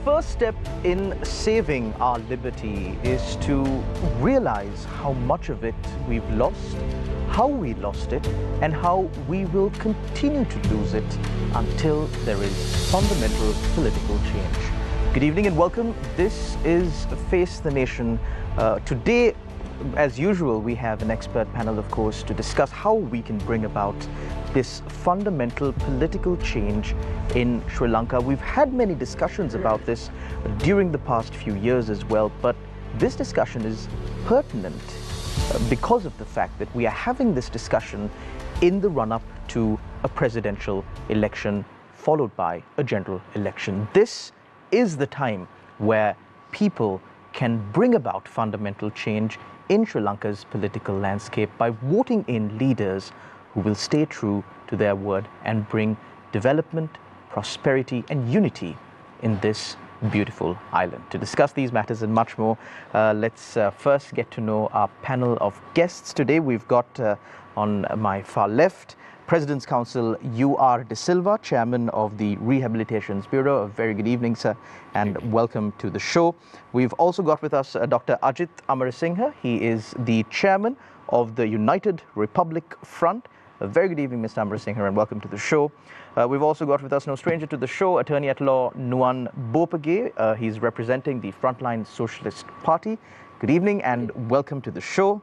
first step in saving our liberty is to realize how much of it we've lost, how we lost it, and how we will continue to lose it until there is fundamental political change. Good evening and welcome. This is Face the Nation. Today, as usual, we have an expert panel, of course, to discuss how we can bring about this fundamental political change in Sri Lanka. We've had many discussions about this during the past few years as well, but this discussion is pertinent because of the fact that we are having this discussion in the run-up to a presidential election followed by a general election. This is the time where people can bring about fundamental change in Sri Lanka's political landscape by voting in leaders who will stay true to their word and bring development, prosperity and unity in this beautiful island. To discuss these matters and much more, let's first get to know our panel of guests today. We've got on my far left, President's Counsel U.R. De Silva, Chairman of the Rehabilitations Bureau. A very good evening, sir, and welcome to the show. We've also got with us Dr. Ajit Amarasinghe. He is the Chairman of the United Republic Front. A very good evening, Mr. Amarasinghe, and welcome to the show. We've also got with us, no stranger to the show, Attorney at Law Nuwan Bopage. He's representing the Frontline Socialist Party. Good evening and welcome to the show.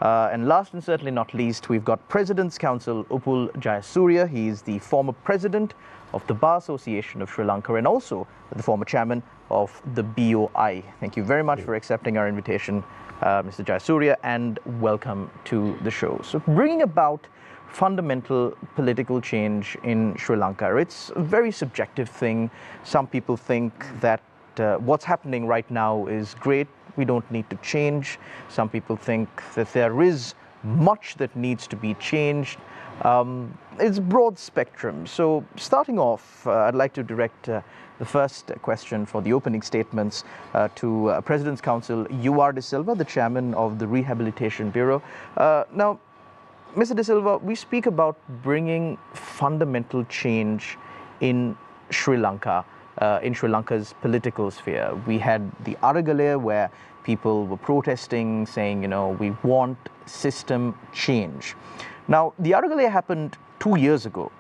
And last and certainly not least, we've got President's Counsel Upul Jayasuriya. He is the former president of the Bar Association of Sri Lanka and also the former chairman of the BOI. Thank you very much for accepting our invitation, Mr. Jayasuriya, and welcome to the show. So bringing about fundamental political change in Sri Lanka, it's a very subjective thing. Some people think that what's happening right now is great. We don't need to change. Some people think that there is much that needs to be changed. It's broad spectrum. So starting off, I'd like to direct the first question for the opening statements to President's Counsel U.R. De Silva, the chairman of the Rehabilitation Bureau. Now, Mr. De Silva, we speak about bringing fundamental change in Sri Lanka. In Sri Lanka's political sphere. We had the Aragalaya where people were protesting, saying, you know, we want system change. Now, the Aragalaya happened 2 years ago,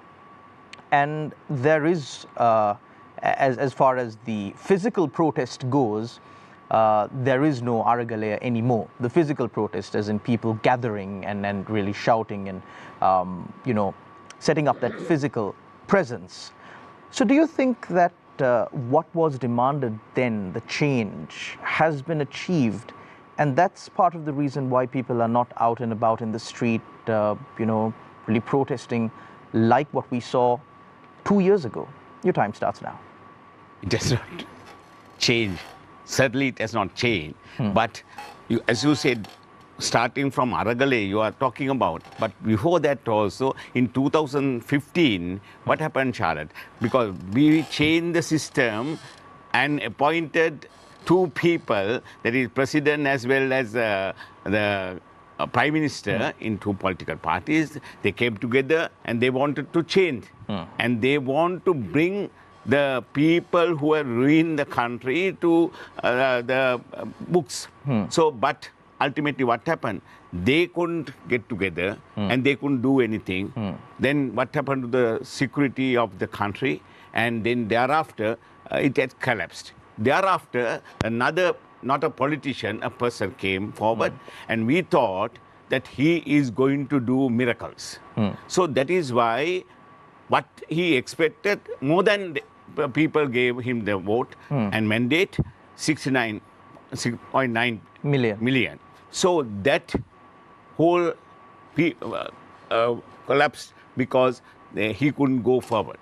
and there is, as far as the physical protest goes, there is no Aragalaya anymore. The physical protest, as in people gathering and really shouting and, you know, setting up that physical presence. So do you think that what was demanded then, the change, has been achieved, and that's part of the reason why people are not out and about in the street, you know, really protesting like what we saw 2 years ago? Your time starts now. It does not change. Certainly it has not changed. But as you said, starting from Aragalaya you are talking about, but before that also, in 2015, what happened, Charlotte? Because we changed the system and appointed two people, that is President as well as the Prime Minister in two political parties. They came together and they wanted to change. And they want to bring the people who have ruined the country to the books. So, but ultimately what happened? They couldn't get together and they couldn't do anything. Then what happened to the security of the country? And then thereafter, it had collapsed. Thereafter, another, not a politician, a person came forward and we thought that he is going to do miracles. So that is why what he expected, more than the people gave him the vote and mandate, 69.9 million. So that whole collapsed because he couldn't go forward.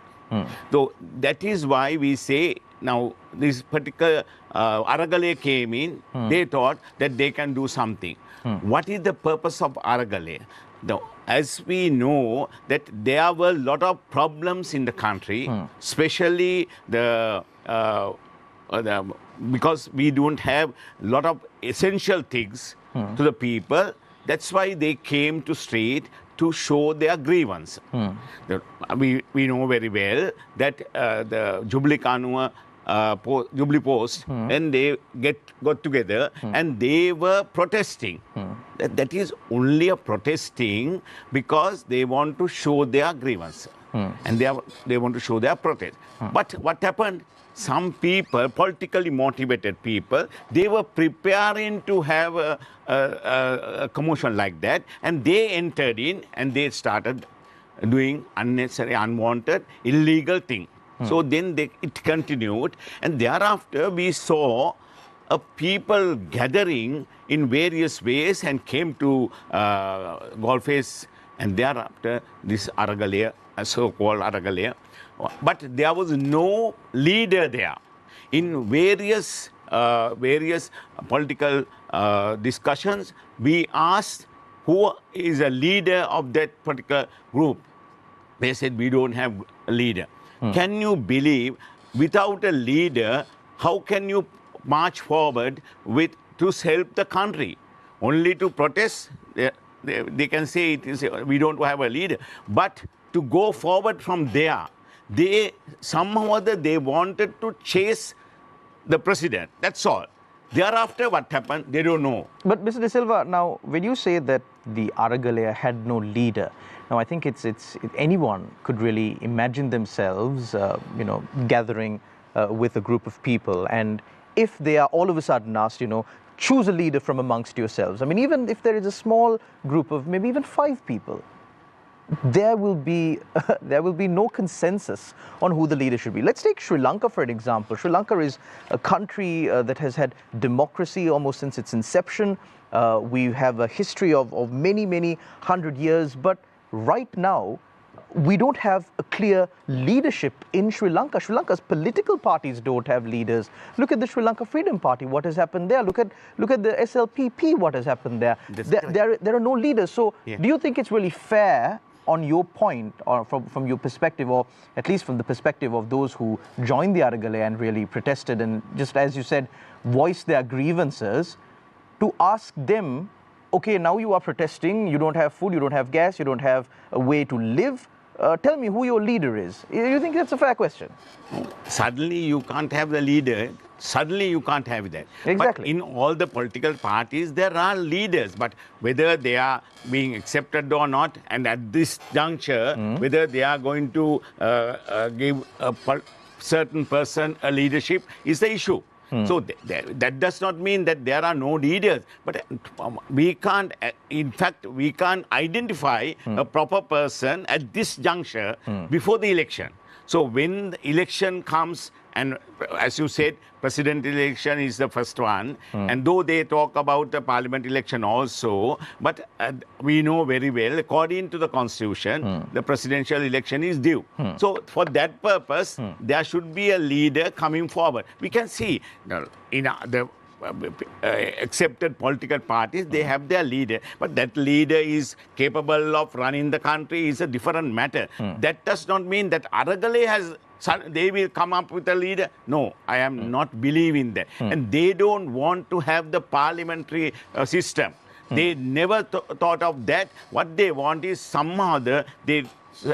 So that is why we say now this particular Aragalaya came in, they thought that they can do something. What is the purpose of Aragalaya? As we know that there were a lot of problems in the country, especially because we don't have a lot of essential things to the people. That's why they came to street to show their grievance. We know very well that the Jubilee Kanuwa Jubilee Post, and they got together and they were protesting. That is only a protesting because they want to show their grievance. And they want to show their protest. But what happened? Some people, politically motivated people, they were preparing to have a commotion like that, and they entered in and they started doing unnecessary, unwanted, illegal thing. So then it continued, and thereafter we saw people gathering in various ways and came to Golface, and thereafter this Aragalaya, so-called Aragalaya. But there was no leader there. In various political discussions, we asked who is a leader of that particular group. They said, we don't have a leader. Can you believe, without a leader, how can you march forward to help the country? Only to protest, they can say it is, we don't have a leader. But to go forward from there, they somehow or other they wanted to chase the president. That's all. Thereafter, what happened, they don't know. But Mr. De Silva, now when you say that the Aragalaya had no leader, now I think anyone could really imagine themselves, gathering with a group of people, and if they are all of a sudden asked, choose a leader from amongst yourselves. I mean, even if there is a small group of maybe even 5 people, there will be no consensus on who the leader should be. Let's take Sri Lanka for an example. Sri Lanka is a country that has had democracy almost since its inception. We have a history of many hundred years, but right now we don't have a clear leadership in Sri Lanka. Sri Lanka's political parties don't have leaders. Look at the Sri Lanka Freedom Party, what has happened there. Look at the SLPP, what has happened there. There are no leaders. So do you think it's really fair, on your point, or from your perspective, or at least from the perspective of those who joined the Aragalaya and really protested and, just as you said, voiced their grievances, to ask them, okay, now you are protesting, you don't have food, you don't have gas, you don't have a way to live, tell me who your leader is. You think that's a fair question? Suddenly you can't have the leader. Suddenly you can't have that. Exactly. But in all the political parties, there are leaders. But whether they are being accepted or not, and at this juncture, whether they are going to give a certain person a leadership is the issue. So that does not mean that there are no leaders. But we can't, in fact, we can't identify a proper person at this juncture before the election. So when the election comes, and as you said, president election is the first one, and though they talk about the parliament election also, but we know very well, according to the constitution, the presidential election is due. So for that purpose, there should be a leader coming forward. We can see in the accepted political parties, they have their leader, but that leader is capable of running the country is a different matter. That does not mean that Aragalaya they will come up with a leader. No, I am not believing that. And they don't want to have the parliamentary system. They never thought of that. What they want is somehow they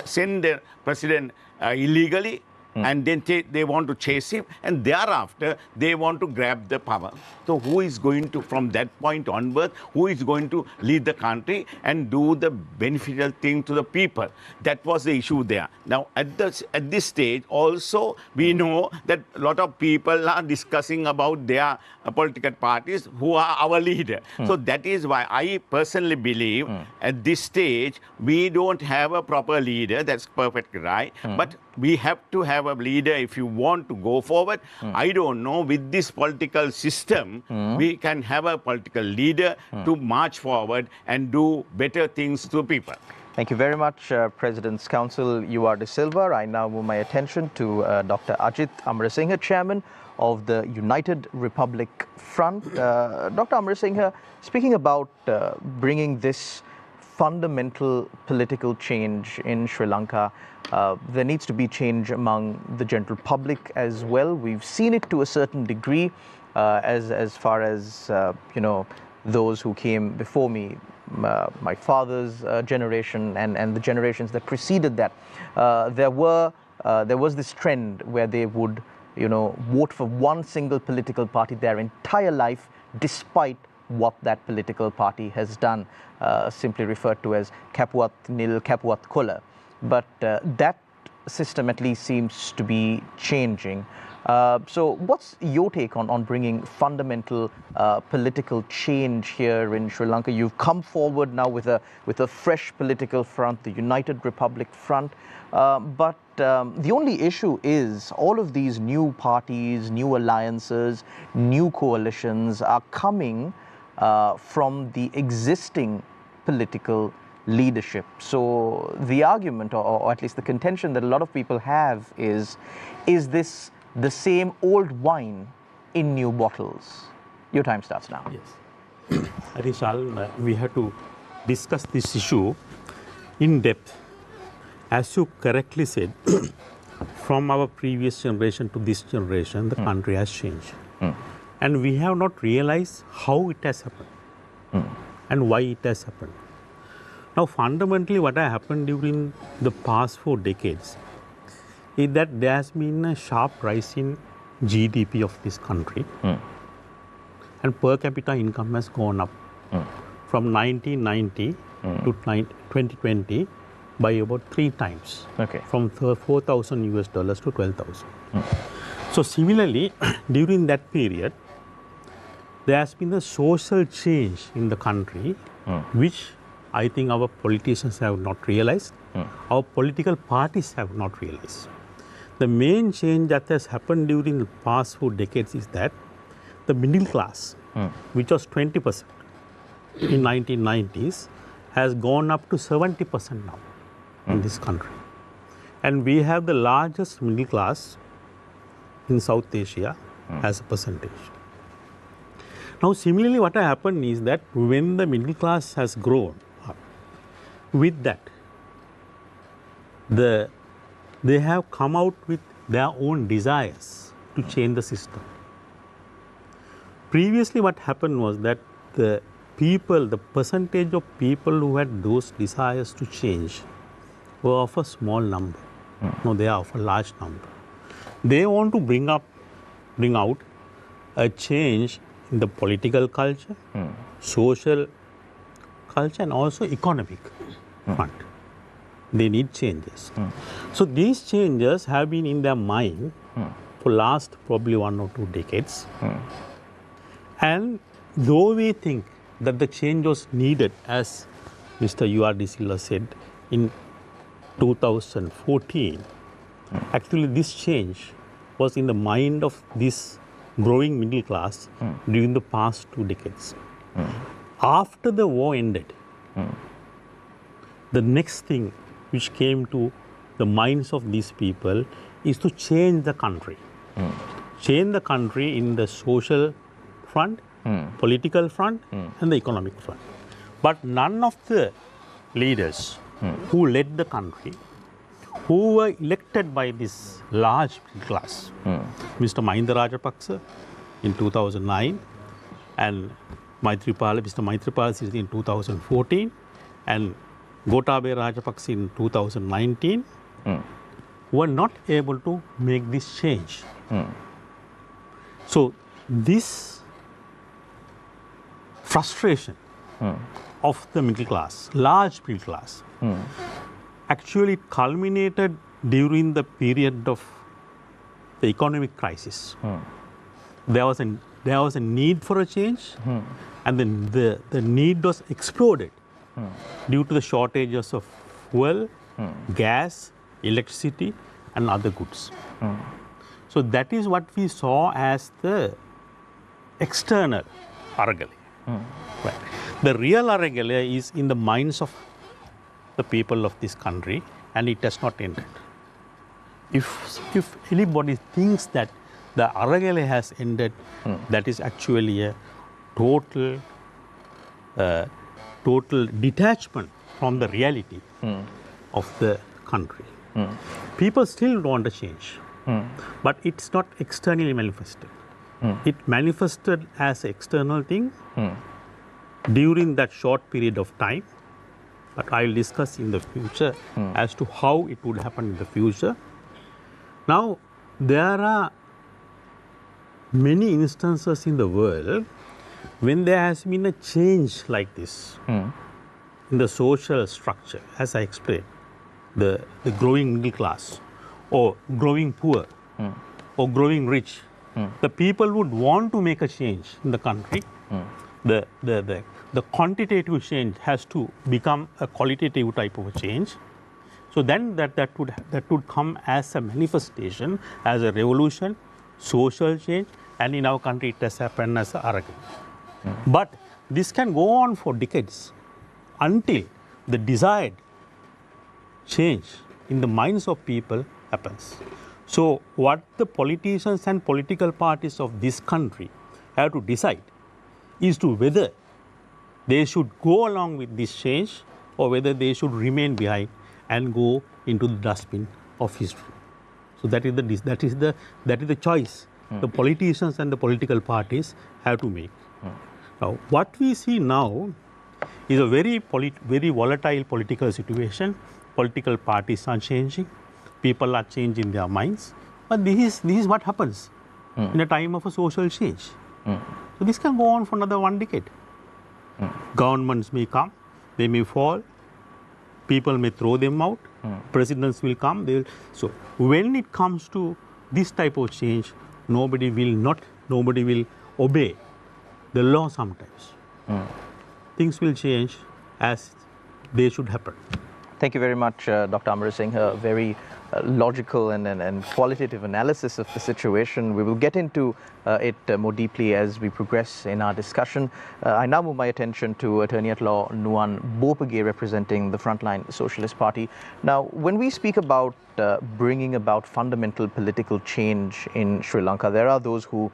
send the president illegally, and then they want to chase him, and thereafter they want to grab the power. So who is going to, from that point onward, who is going to lead the country and do the beneficial thing to the people? That was the issue there. Now at this stage also, we know that a lot of people are discussing about their political parties who are our leader. So that is why I personally believe at this stage we don't have a proper leader. That's perfectly right. But we have to have a leader if you want to go forward. I don't know, with this political system, we can have a political leader to march forward and do better things to people. Thank you very much, President's Counsel UR De Silva. I now move my attention to Dr. Ajit Amarasinghe, Chairman of the United Republic Front. Dr. Amarasinghe, speaking about bringing this fundamental political change in Sri Lanka, there needs to be change among the general public as well. We've seen it to a certain degree, as far as those who came before me, my father's generation and the generations that preceded that. There was this trend where they would vote for one single political party their entire life, despite what that political party has done, simply referred to as Kapuat Nil, Kapuat Kola. But that system at least seems to be changing. So what's your take on bringing fundamental political change here in Sri Lanka? You've come forward now with a fresh political front, the United Republic Front. But the only issue is all of these new parties, new alliances, new coalitions are coming from the existing political leadership. So the argument, or at least the contention that a lot of people have is this the same old wine in new bottles? Your time starts now. Yes. I think, we have to discuss this issue in depth. As you correctly said, from our previous generation to this generation, the country has changed. And we have not realized how it has happened and why it has happened. Now, fundamentally, what has happened during the past 4 decades is that there has been a sharp rise in GDP of this country, and per capita income has gone up from 1990 to 2020 by about 3 times, from $4,000 to 12,000. So similarly, during that period, there has been a social change in the country, which I think our politicians have not realized, our political parties have not realized. The main change that has happened during the past 4 decades is that the middle class, which was 20% in 1990s, has gone up to 70% now in this country. And we have the largest middle class in South Asia as a percentage. Now, similarly, what has happened is that when the middle class has grown up, with that, they have come out with their own desires to change the system. Previously, what happened was that the percentage of people who had those desires to change were of a small number. No, they are of a large number. They want to bring out a change in the political culture, social culture, and also economic front. They need changes. So these changes have been in their mind for last probably 1 or 2 decades. And though we think that the change was needed, as Mr. U.R.D. Silva said, in 2014, actually this change was in the mind of this growing middle class during the past 2 decades. After the war ended, the next thing which came to the minds of these people is to change the country. Change the country in the social front, political front, and the economic front. But none of the leaders who led the country, who were elected by this large middle class, Mr. Mahinda Rajapaksa in 2009, and Mr. Maithripala Sirisena in 2014, and Gotabaya Rajapaksa in 2019, were not able to make this change. So this frustration of the middle class, large middle class, actually culminated during the period of the economic crisis. There was a need for a change, and then the need was exploded due to the shortages of fuel, gas, electricity, and other goods. So that is what we saw as the external Aragali. Right. The real Aragali is in the minds of the people of this country, and it has not ended. If anybody thinks that the Aragali has ended, that is actually a total detachment from the reality of the country. People still want a change, but it's not externally manifested. It manifested as an external thing during that short period of time, but I will discuss in the future as to how it would happen in the future. Now, there are many instances in the world when there has been a change like this in the social structure, as I explained, the growing middle class or growing poor or growing rich, the people would want to make a change in the country. The quantitative change has to become a qualitative type of a change. So then that would come as a manifestation, as a revolution, social change, and in our country it has happened as a arrogance. But this can go on for decades until the desired change in the minds of people happens. So what the politicians and political parties of this country have to decide is to whether they should go along with this change or whether they should remain behind and go into the dustbin of history. So that is the choice the politicians and the political parties have to make. Now, what we see now is a very volatile political situation. Political parties are changing, people are changing their minds, but this is what happens in a time of a social change. So this can go on for another 1 decade. Governments may come, they may fall, people may throw them out, presidents will come. So when it comes to this type of change, nobody will obey the law sometimes. Things will change as they should happen. Thank you very much, Dr. Amar Singh. A very logical and qualitative analysis of the situation. We will get into it more deeply as we progress in our discussion. I now move my attention to Attorney at Law Nuwan Bopage, representing the Frontline Socialist Party. Now, when we speak about bringing about fundamental political change in Sri Lanka, there are those who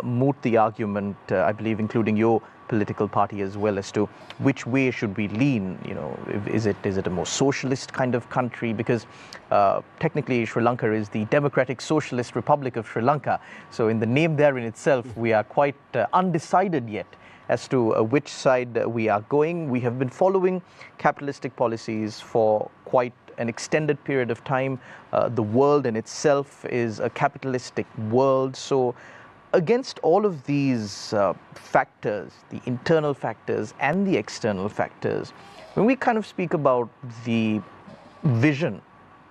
moot the argument, I believe, including your political party as well, as to which way should we lean. You know, is it a more socialist kind of country? Because technically Sri Lanka is the Democratic Socialist Republic of Sri Lanka. So in the name there in itself, we are quite undecided yet as to which side we are going. We have been following capitalistic policies for quite an extended period of time. The world in itself is a capitalistic world. So against all of these factors, the internal factors and the external factors, when we kind of speak about the vision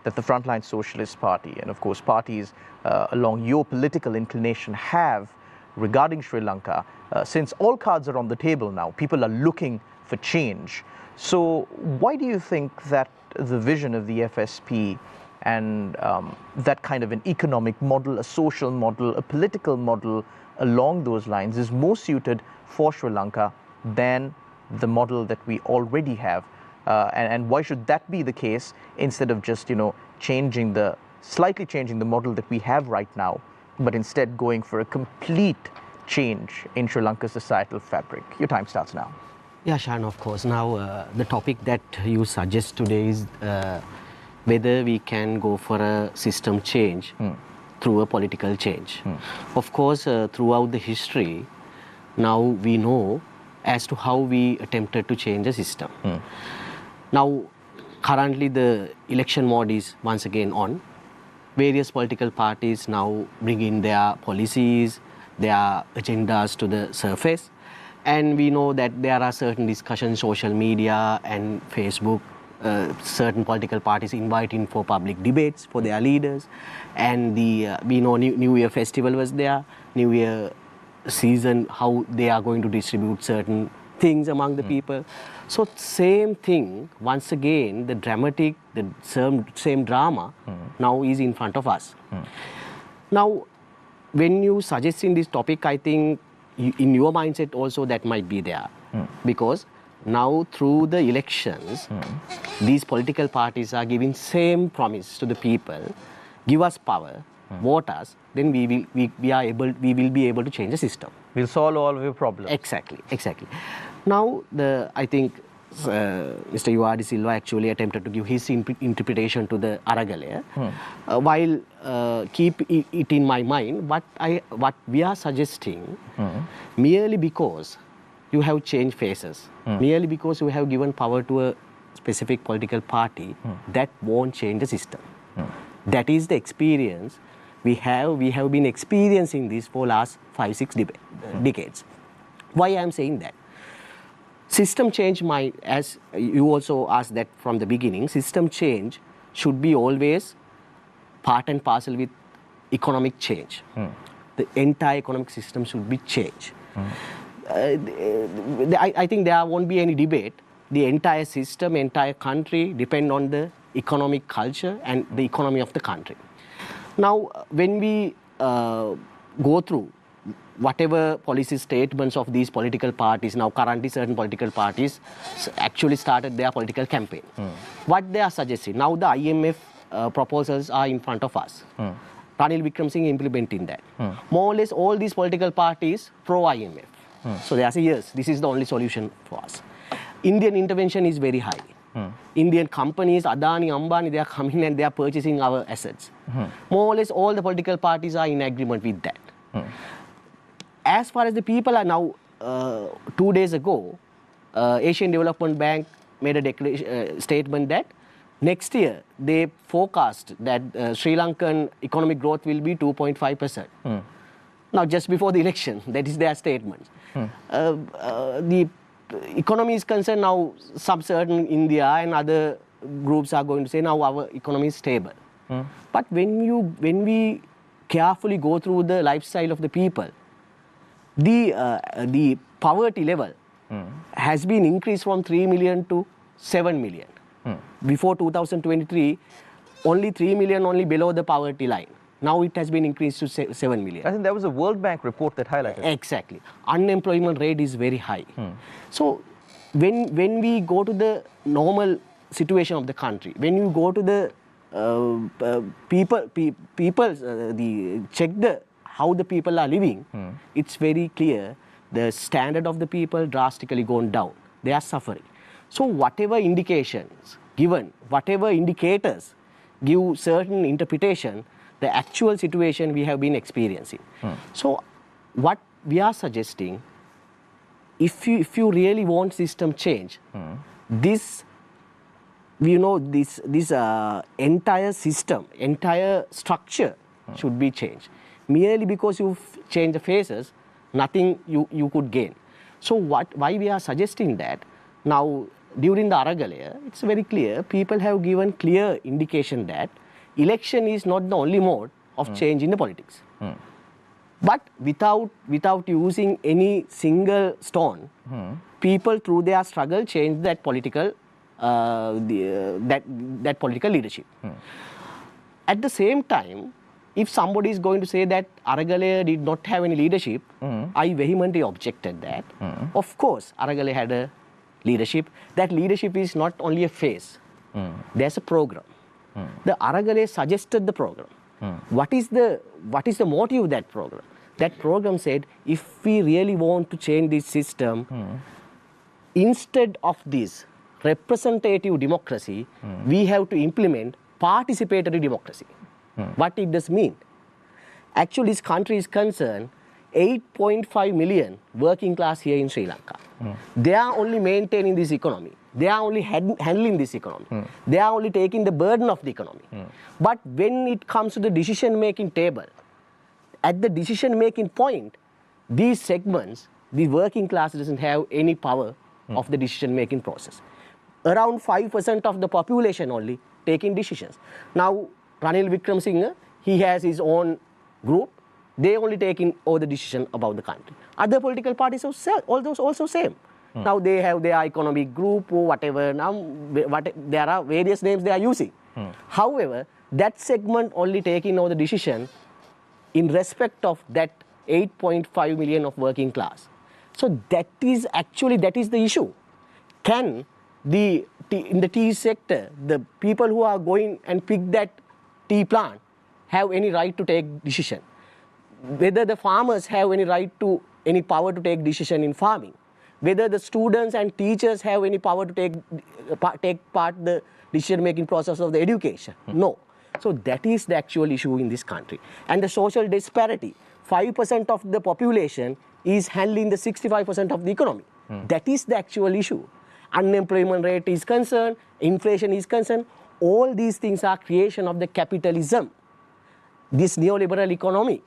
that the Frontline Socialist Party, and of course parties along your political inclination, have regarding Sri Lanka, since all cards are on the table now, people are looking for change. So why do you think that the vision of the FSP and that kind of an economic model, a social model, a political model along those lines is more suited for Sri Lanka than the model that we already have? And why should that be the case instead of just, slightly changing the model that we have right now, but instead going for a complete change in Sri Lanka's societal fabric? Your time starts now. Yeah, Shan, of course. Now, the topic that you suggest today is whether we can go for a system change through a political change. Of course, throughout the history, now we know as to how we attempted to change the system. Now, currently the election mode is once again on. Various political parties now bring in their policies, their agendas to the surface. And we know that there are certain discussions, social media and Facebook, certain political parties inviting for public debates for their leaders. And we know New Year festival was there, New Year season, how they are going to distribute certain things among the people. So same thing, once again, the same drama now is in front of us. Now, when you suggest in this topic, I think in your mindset also that might be there. Because now through the elections, these political parties are giving same promise to the people: give us power, vote us, then we will be able to change the system. We'll solve all of your problems. Exactly. Now, I think Mr. Yuadi Silva actually attempted to give his interpretation to the Aragale. While keep it in my mind, what we are suggesting, merely because you have changed faces, merely because you have given power to a specific political party, that won't change the system. That is the experience We have been experiencing this for last 5-6 decades. Why I am saying that? System change might, as you also asked that from the beginning, system change should be always part and parcel with economic change. The entire economic system should be changed. I think there won't be any debate. The entire system, entire country depend on the economic culture and the economy of the country. Now, when we go through whatever policy statements of these political parties, now currently certain political parties actually started their political campaign. What they are suggesting, now the IMF proposals are in front of us. Ranil Wickremesinghe implementing that. More or less all these political parties pro-IMF. So they say, yes, this is the only solution for us. Indian intervention is very high. Indian companies, Adani, Ambani, they are coming and they are purchasing our assets. More or less all the political parties are in agreement with that. As far as the people are now, 2 days ago, Asian Development Bank made a statement that next year they forecast that Sri Lankan economic growth will be 2.5%. Now, just before the election, that is their statement. The economy is concerned now, some certain India and other groups are going to say now our economy is stable. But when we carefully go through the lifestyle of the people, the poverty level has been increased from 3 million to 7 million. Before 2023, only 3 million only below the poverty line. Now it has been increased to 7 million. I think there was a World Bank report that highlighted. Exactly. Unemployment rate is very high. So when we go to the normal situation of the country, when you go to the how the people are living, it's very clear the standard of the people drastically gone down. They are suffering. So whatever indications given, whatever indicators give certain interpretation, the actual situation we have been experiencing. So what we are suggesting, if you really want system change, this entire system, entire structure should be changed. Merely because you change the faces, nothing you could gain. So why we are suggesting that? Now, during the Aragalaya, it's very clear, people have given clear indication that election is not the only mode of change in the politics. But without using any single stone, people through their struggle change that political that political leadership. At the same time, if somebody is going to say that Aragalaya did not have any leadership, I vehemently objected that. Of course, Aragalaya had a leadership. That leadership is not only a face. There's a program. The Aragalaya suggested the program. What is the motive of that program? That program said, if we really want to change this system, instead of this representative democracy, we have to implement participatory democracy. What it does mean? Actually, this country is concerned 8.5 million working class here in Sri Lanka. They are only maintaining this economy. They are only handling this economy. They are only taking the burden of the economy. But when it comes to the decision-making table, at the decision-making point, these segments, the working class doesn't have any power of the decision-making process. Around 5% of the population only taking decisions. Now, Ranil Wickremesinghe, he has his own group. They only taking all the decision about the country. Other political parties also same. Now they have their economic group or whatever. Now there are various names they are using. However, that segment only taking all the decision in respect of that 8.5 million of working class. So that is the issue. Can in the tea sector, the people who are going and pick that tea plant have any right to take decision? Whether the farmers have any power to take decision in farming, whether the students and teachers have any power to take part in the decision-making process of the education. No. So that is the actual issue in this country. And the social disparity, 5% of the population is handling the 65% of the economy. That is the actual issue. Unemployment rate is concerned, inflation is concerned. All these things are creation of the capitalism. this neoliberal economy,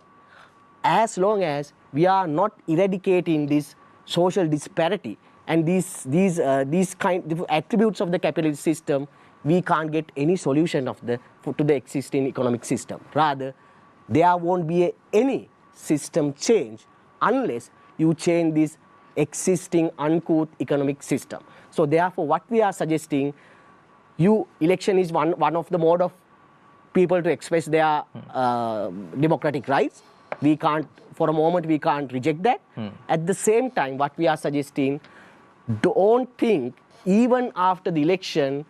as long as we are not eradicating this social disparity and these kind of attributes of the capitalist system, we can't get any solution to the existing economic system. Rather, there won't be any system change unless you change this existing uncouth economic system. So therefore, what we are suggesting, election is one of the mode of people to express their democratic rights. We can't, for a moment, we can't reject that. At the same time, what we are suggesting, don't think even after the election,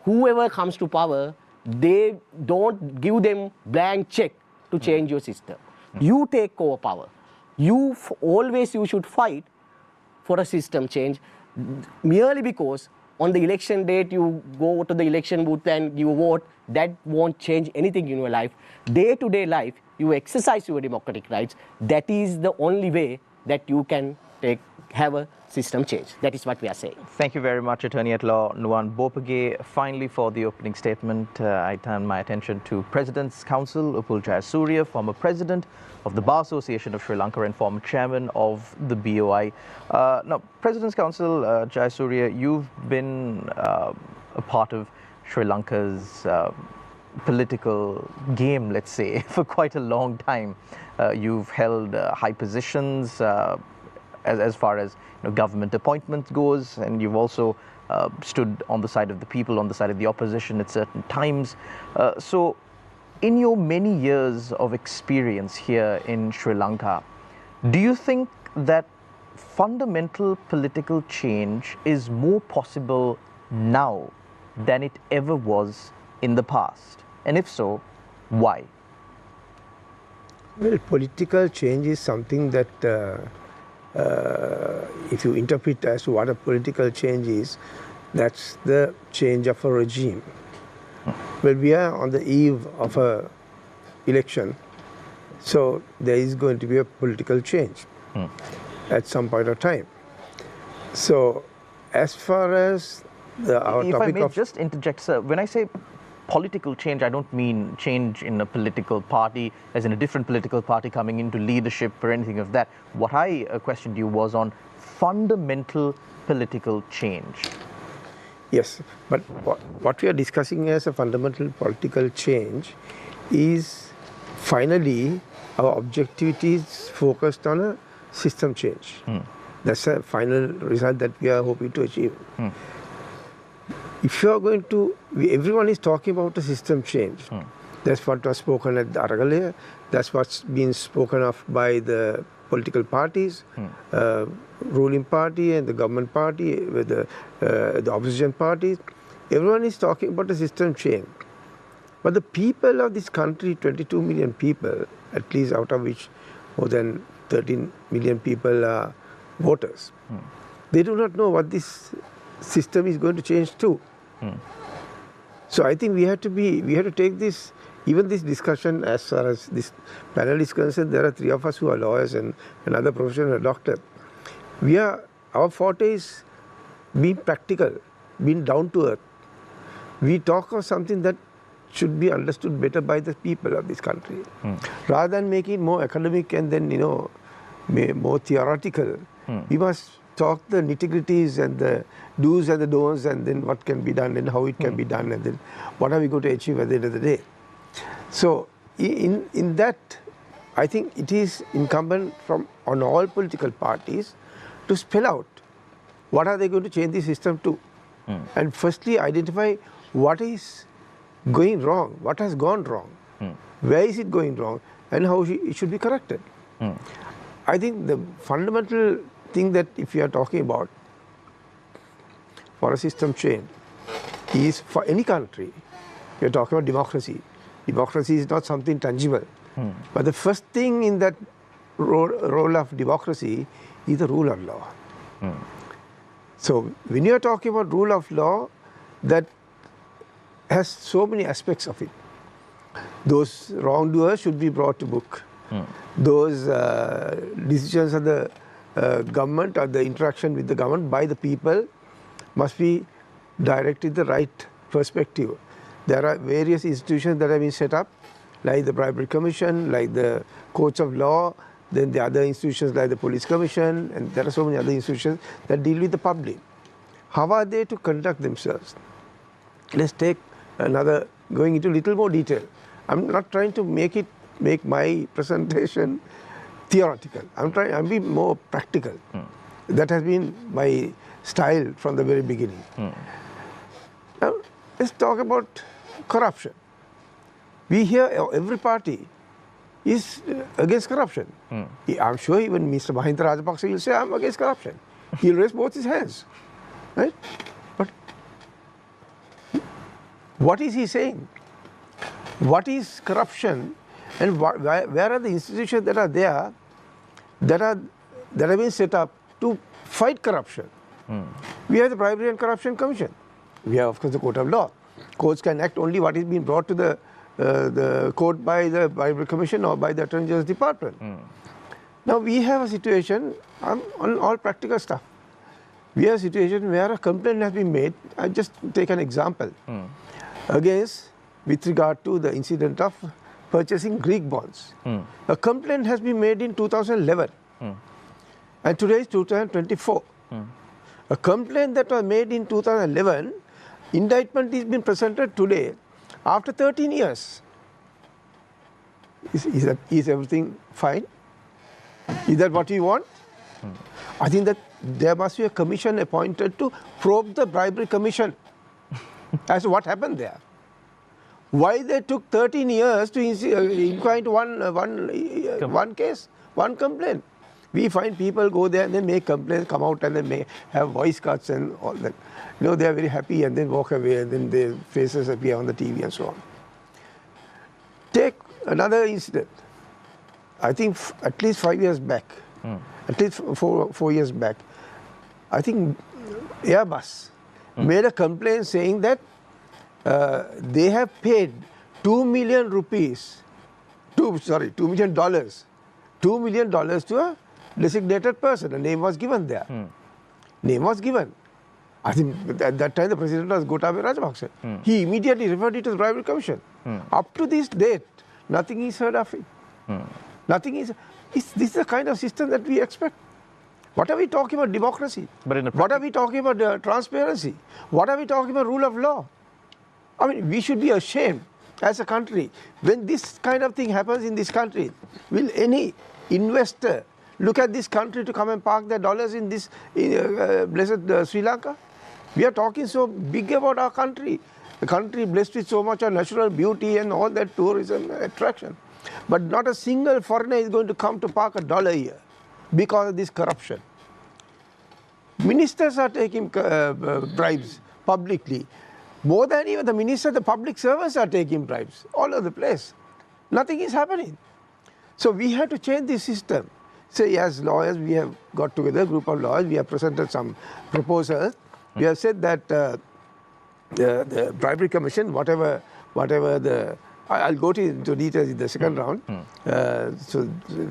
whoever comes to power, they don't give them blank check to change your system. You take over power. You should fight for a system change, merely because on the election date you go to the election booth and you vote. That won't change anything in your life. Day-to-day life, you exercise your democratic rights. That is the only way that you can have a system change. That is what we are saying. Thank you very much, Attorney at Law Nuwan Bopage. Finally, for the opening statement, I turn my attention to President's Counsel Upul Jayasuriya, former President of the Bar Association of Sri Lanka and former Chairman of the BOI. Now, President's Counsel Jayasuriya, you've been a part of Sri Lanka's political game, let's say, for quite a long time. You've held high positions as far as government appointment goes, and you've also stood on the side of the people, on the side of the opposition at certain times. So in your many years of experience here in Sri Lanka, do you think that fundamental political change is more possible now than it ever was in the past? And if so, why? Well, political change is something that if you interpret as to what a political change is, that's the change of a regime. Well, we are on the eve of an election, so there is going to be a political change at some point of time. So, as far as our if topic I may of... just interject, sir, when I say political change, I don't mean change in a political party, as in a different political party coming into leadership or anything of that. What I questioned you was on fundamental political change. Yes, but what we are discussing as a fundamental political change is finally our objectivity is focused on a system change. That's a final result that we are hoping to achieve. If you are going to, everyone is talking about a system change. That's what was spoken at the Aragale. That's what's been spoken of by the political parties, ruling party and the government party, with the opposition parties. Everyone is talking about a system change. But the people of this country, 22 million people, at least out of which more than 13 million people are voters, they do not know what this system is going to change to. So I think we have to take this, even this discussion as far as this panel is concerned. There are three of us who are lawyers and another professional doctor. Our forte is being practical, being down to earth. We talk of something that should be understood better by the people of this country, rather than make it more academic and then more theoretical. We must talk the nitty-gritties and the do's and the don'ts, and then what can be done and how it can be done, and then what are we going to achieve at the end of the day. So in that, I think it is incumbent on all political parties to spell out what are they going to change the system to, and firstly identify what is going wrong, what has gone wrong, where is it going wrong, and how it should be corrected. I think the fundamental thing that if you are talking about for a system change is for any country, you are talking about democracy. Democracy is not something tangible. But the first thing in that role of democracy is the rule of law. So when you are talking about rule of law, that has so many aspects of it. Those wrongdoers should be brought to book. Those decisions of the government or the interaction with the government by the people must be directed the right perspective. There are various institutions that have been set up like the Bribery Commission, like the courts of law, then the other institutions like the Police Commission, and there are so many other institutions that deal with the public. How are they to conduct themselves? Let's take another, going into a little more detail. I'm not trying to make my presentation theoretical. I'm being more practical. That has been my style from the very beginning. Now, let's talk about corruption. We hear every party is against corruption. I'm sure even Mr. Mahinda Rajapaksa will say, I'm against corruption. He'll raise both his hands. Right? But what is he saying? What is corruption, and where are the institutions that are there that have been set up to fight corruption? We have the Bribery and Corruption Commission. We have, of course, the Court of Law. Courts can act only what is being brought to the court by the Bribery Commission or by the Attorney General's Department. Now we have a situation on all practical stuff. We have a situation where a complaint has been made. I just take an example against, with regard to the incident of purchasing Greek bonds. A complaint has been made in 2011, and today is 2024. A complaint that was made in 2011, indictment is being presented today after 13 years. Is everything fine? Is that what we want? I think that there must be a commission appointed to probe the Bribery Commission as to what happened there. Why they took 13 years to inquire into one case, one complaint. We find people go there and then make complaints, come out and then may have voice cuts and all that. You know, they are very happy and then walk away and then their faces appear on the TV and so on. Take another incident. I think at least 5 years back, at least four years back, I think Airbus made a complaint saying that they have paid $2 million to a designated person. A name was given there. Name was given. I think at that time the president was Gotabaya Rajapaksa. He immediately referred it to the Bribery Commission. Up to this date, nothing is heard of it. Nothing is. This is the kind of system that we expect. What are we talking about democracy? What are we talking about transparency? What are we talking about rule of law? I mean, we should be ashamed as a country. When this kind of thing happens in this country, will any investor look at this country to come and park their dollars in this blessed Sri Lanka? We are talking so big about our country. The country blessed with so much of natural beauty and all that tourism attraction. But not a single foreigner is going to come to park $1 here because of this corruption. Ministers are taking bribes publicly. More than even the minister, the public servants are taking bribes all over the place. Nothing is happening. So we have to change this system. Say, as lawyers, we have got together, a group of lawyers, we have presented some proposals. We have said that the Bribery Commission, whatever the, I'll go into details in the second round, so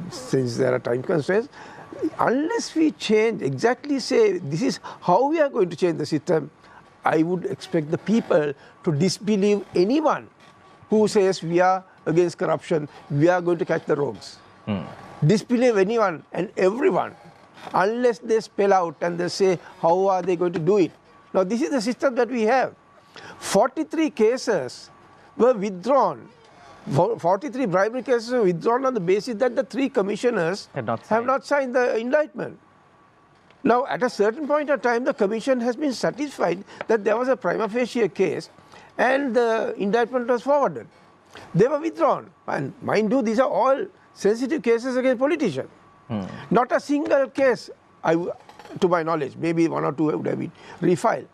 since there are time constraints, unless we change, exactly say, this is how we are going to change the system, I would expect the people to disbelieve anyone who says we are against corruption, we are going to catch the rogues. Disbelieve anyone and everyone unless they spell out and they say how are they going to do it. Now this is the system that we have. 43 cases were withdrawn. 43 bribery cases were withdrawn on the basis that the 3 commissioners have not signed the indictment. Now, at a certain point of time, the commission has been satisfied that there was a prima facie case and the indictment was forwarded. They were withdrawn. And mind you, these are all sensitive cases against politicians. Not a single case, to my knowledge, maybe 1 or 2 would have been refiled.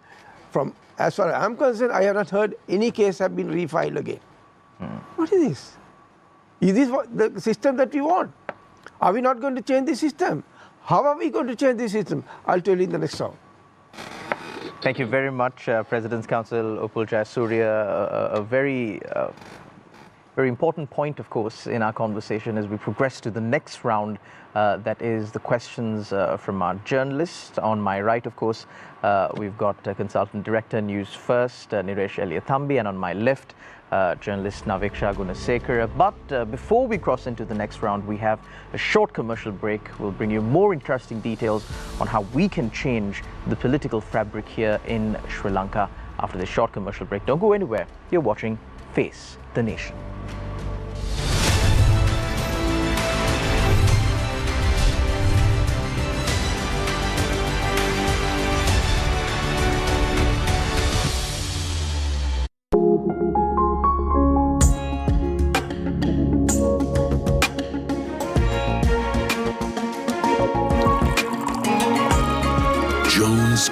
From as far as I'm concerned, I have not heard any case have been refiled again. What is this? Is this the system that we want? Are we not going to change the system? How are we going to change this system? I'll tell you in the next round. Thank you very much, President's Counsel Upul Jayasuriya. A very very important point, of course, in our conversation as we progress to the next round. That is the questions from our journalists. On my right, of course, we've got Consultant Director, Newsfirst, Niresh Eliathambi, and on my left, journalist Naveksha Gunasekara. But before we cross into the next round, we have a short commercial break. We'll bring you more interesting details on how we can change the political fabric here in Sri Lanka after this short commercial break. Don't go anywhere. You're watching Face the Nation.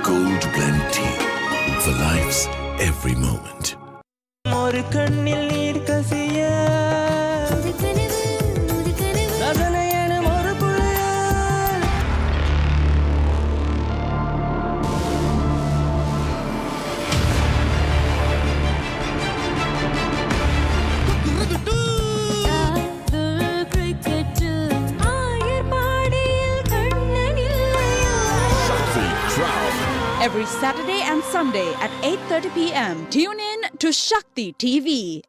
Gold blend tea for life's every moment. Every Saturday and Sunday at 8:30 p.m. Tune in to Shakti TV.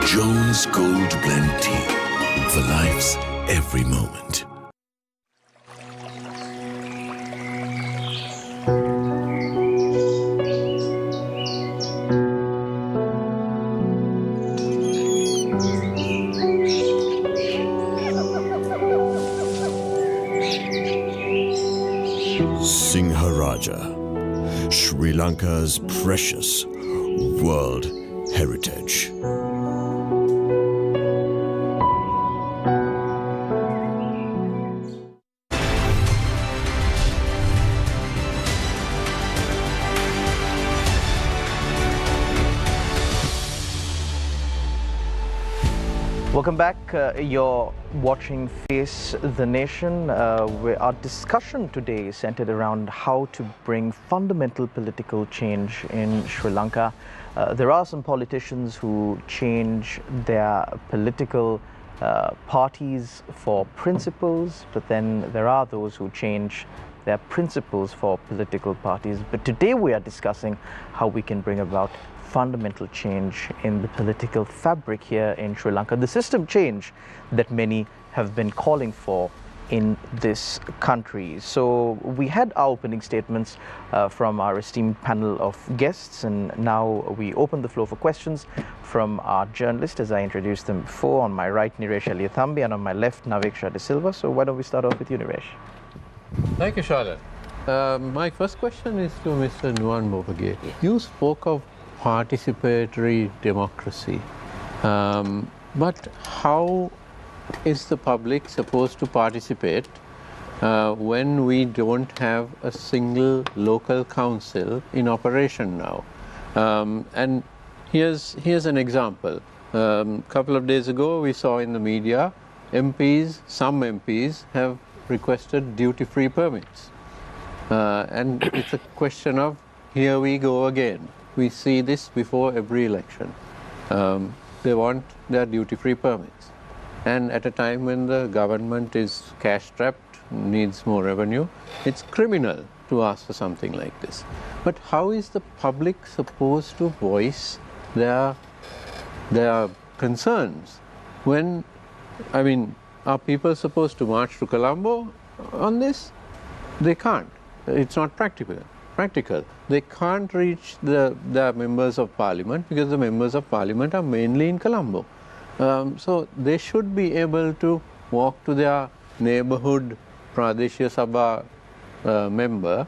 Jones Gold Blend Tea for life's every moment. Sri Lanka's precious world heritage. Welcome back. You're watching Face the Nation. Our discussion today is centered around how to bring fundamental political change in Sri Lanka. There are some politicians who change their political parties for principles, but then there are those who change their principles for political parties. But today we are discussing how we can bring about fundamental change in the political fabric here in Sri Lanka, the system change that many have been calling for in this country. So we had our opening statements from our esteemed panel of guests, and now we open the floor for questions from our journalists, as I introduced them before. On my right, Niresh Eliathambi, and on my left, Naveksha De Silva. So why don't we start off with you, Niresh? Thank you, Charlotte. My first question is to Mr. Nuwan Bopage. You spoke of participatory democracy, but how is the public supposed to participate when we don't have a single local council in operation now? And here's an example. Couple of days ago we saw in the media some MPs have requested duty-free permits, and it's a question of here we go again. We see this before every election. They want their duty-free permits. And at a time when the government is cash-strapped, needs more revenue, it's criminal to ask for something like this. But how is the public supposed to voice their concerns when, I mean, are people supposed to march to Colombo on this? They can't. It's not practical. They can't reach the members of parliament because the members of parliament are mainly in Colombo. So they should be able to walk to their neighborhood Pradeshya Sabha member,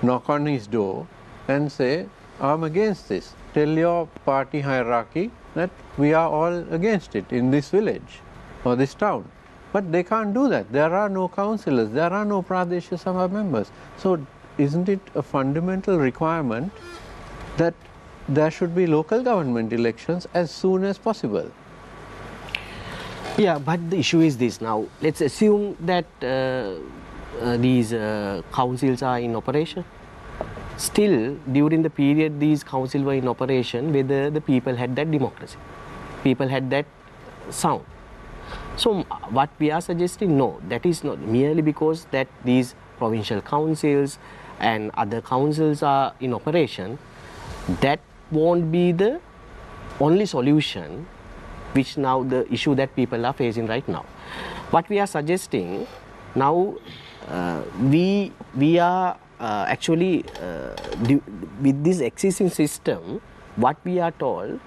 knock on his door and say, I'm against this. Tell your party hierarchy that we are all against it in this village or this town. But they can't do that. There are no councillors, there are no Pradeshya Sabha members. So isn't it a fundamental requirement that there should be local government elections as soon as possible? Yeah, but the issue is this now. Let's assume that these councils are in operation. Still, during the period these councils were in operation, whether the people had that democracy, people had that sound. So what we are suggesting, no, that is not merely because that these provincial councils and other councils are in operation, that won't be the only solution which now the issue that people are facing right now. What we are suggesting now, we are actually with this existing system, what we are told,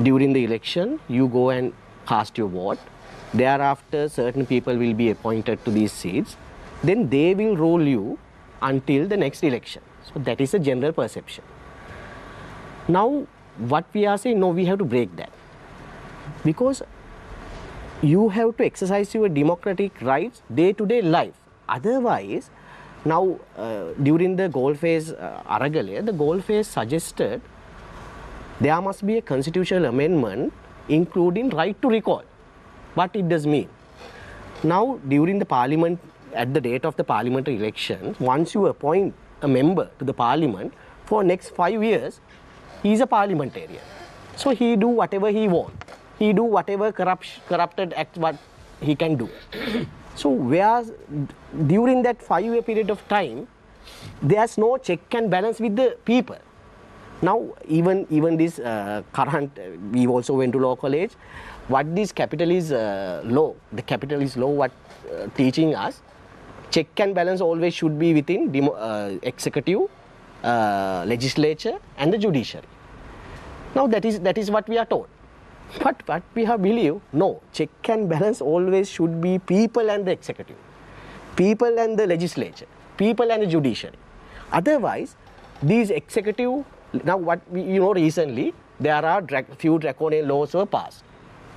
during the election you go and cast your vote, thereafter certain people will be appointed to these seats, then they will rule you until the next election. So that is a general perception. Now what we are saying, no, we have to break that, because you have to exercise your democratic rights day-to-day life. Otherwise, now during the goal phase Aragale, the goal phase suggested there must be a constitutional amendment including right to recall. What it does mean? Now during the parliament, at the date of the parliamentary elections, once you appoint a member to the parliament, for next 5 years, he is a parliamentarian. So he do whatever he want. He do whatever corrupted act what he can do. So whereas during that 5-year period of time, there's no check and balance with the people. Now even this current, we also went to law college, what this capitalist law, the capitalist law what teaching us, check and balance always should be within executive, legislature and the judiciary. Now that is what we are told. But what we have believed, no, check and balance always should be people and the executive, people and the legislature, people and the judiciary. Otherwise, these executive, now what we, recently there are few draconian laws were passed.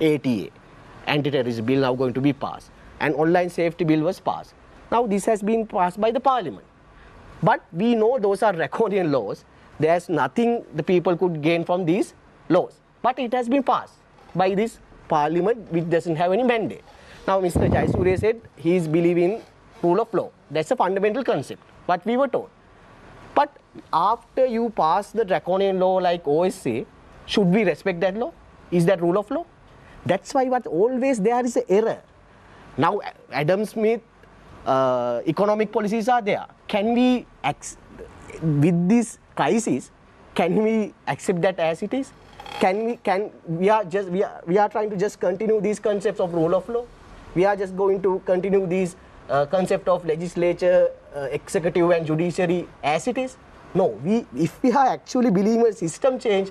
ATA, anti-terrorism bill now going to be passed, and online safety bill was passed. Now this has been passed by the parliament. But we know those are draconian laws. There's nothing the people could gain from these laws. But it has been passed by this parliament which doesn't have any mandate. Now Mr. Jayasuriya said he is believing rule of law. That's a fundamental concept, what we were told. But after you pass the draconian law like OSCE, should we respect that law? Is that rule of law? That's why what always there is an error. Now Adam Smith economic policies are there. Can we, with this crisis, can we accept that as it is? We are trying to just continue these concepts of rule of law. We are just going to continue these concept of legislature, executive and judiciary as it is. No, if we are actually believing in system change,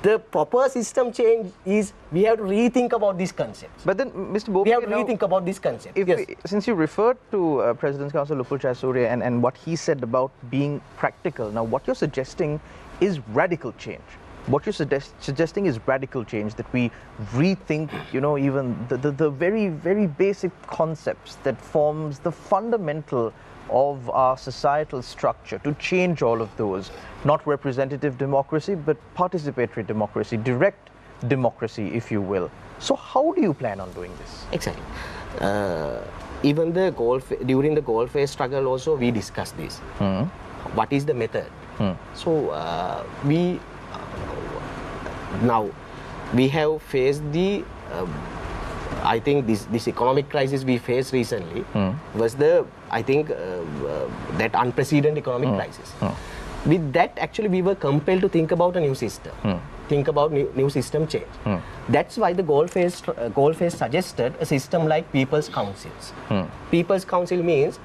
the proper system change is we have to rethink about these concepts. But then, Mr. Bopake, we have to rethink about these concepts. Yes. Since you referred to President's Counsel Lupul Jayasuriya and what he said about being practical, now what you're suggesting is radical change. What you're suggesting is radical change, that we rethink, even the very, very basic concepts that forms the fundamental of our societal structure, to change all of those. Not representative democracy, but participatory democracy, direct democracy, if you will. So how do you plan on doing this? Exactly. Even during the goal phase struggle also we discussed this. What is the method? So now we have faced the I think this economic crisis we faced recently was that unprecedented economic crisis. With that, actually, we were compelled to think about a new system, think about new system change. That's why the goal phase suggested a system like People's Councils. People's Council means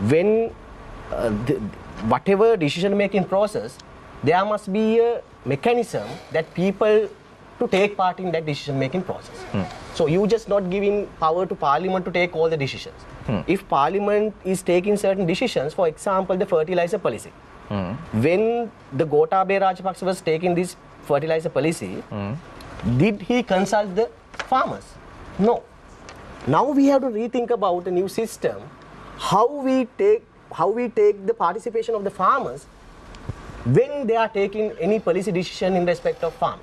when whatever decision-making process, there must be a mechanism that people to take part in that decision-making process. So you just not giving power to Parliament to take all the decisions. If Parliament is taking certain decisions, for example, the fertilizer policy. When the Gotabaya Rajapaksa was taking this fertilizer policy, did he consult the farmers? No. Now we have to rethink about the new system, how we take the participation of the farmers when they are taking any policy decision in respect of farm.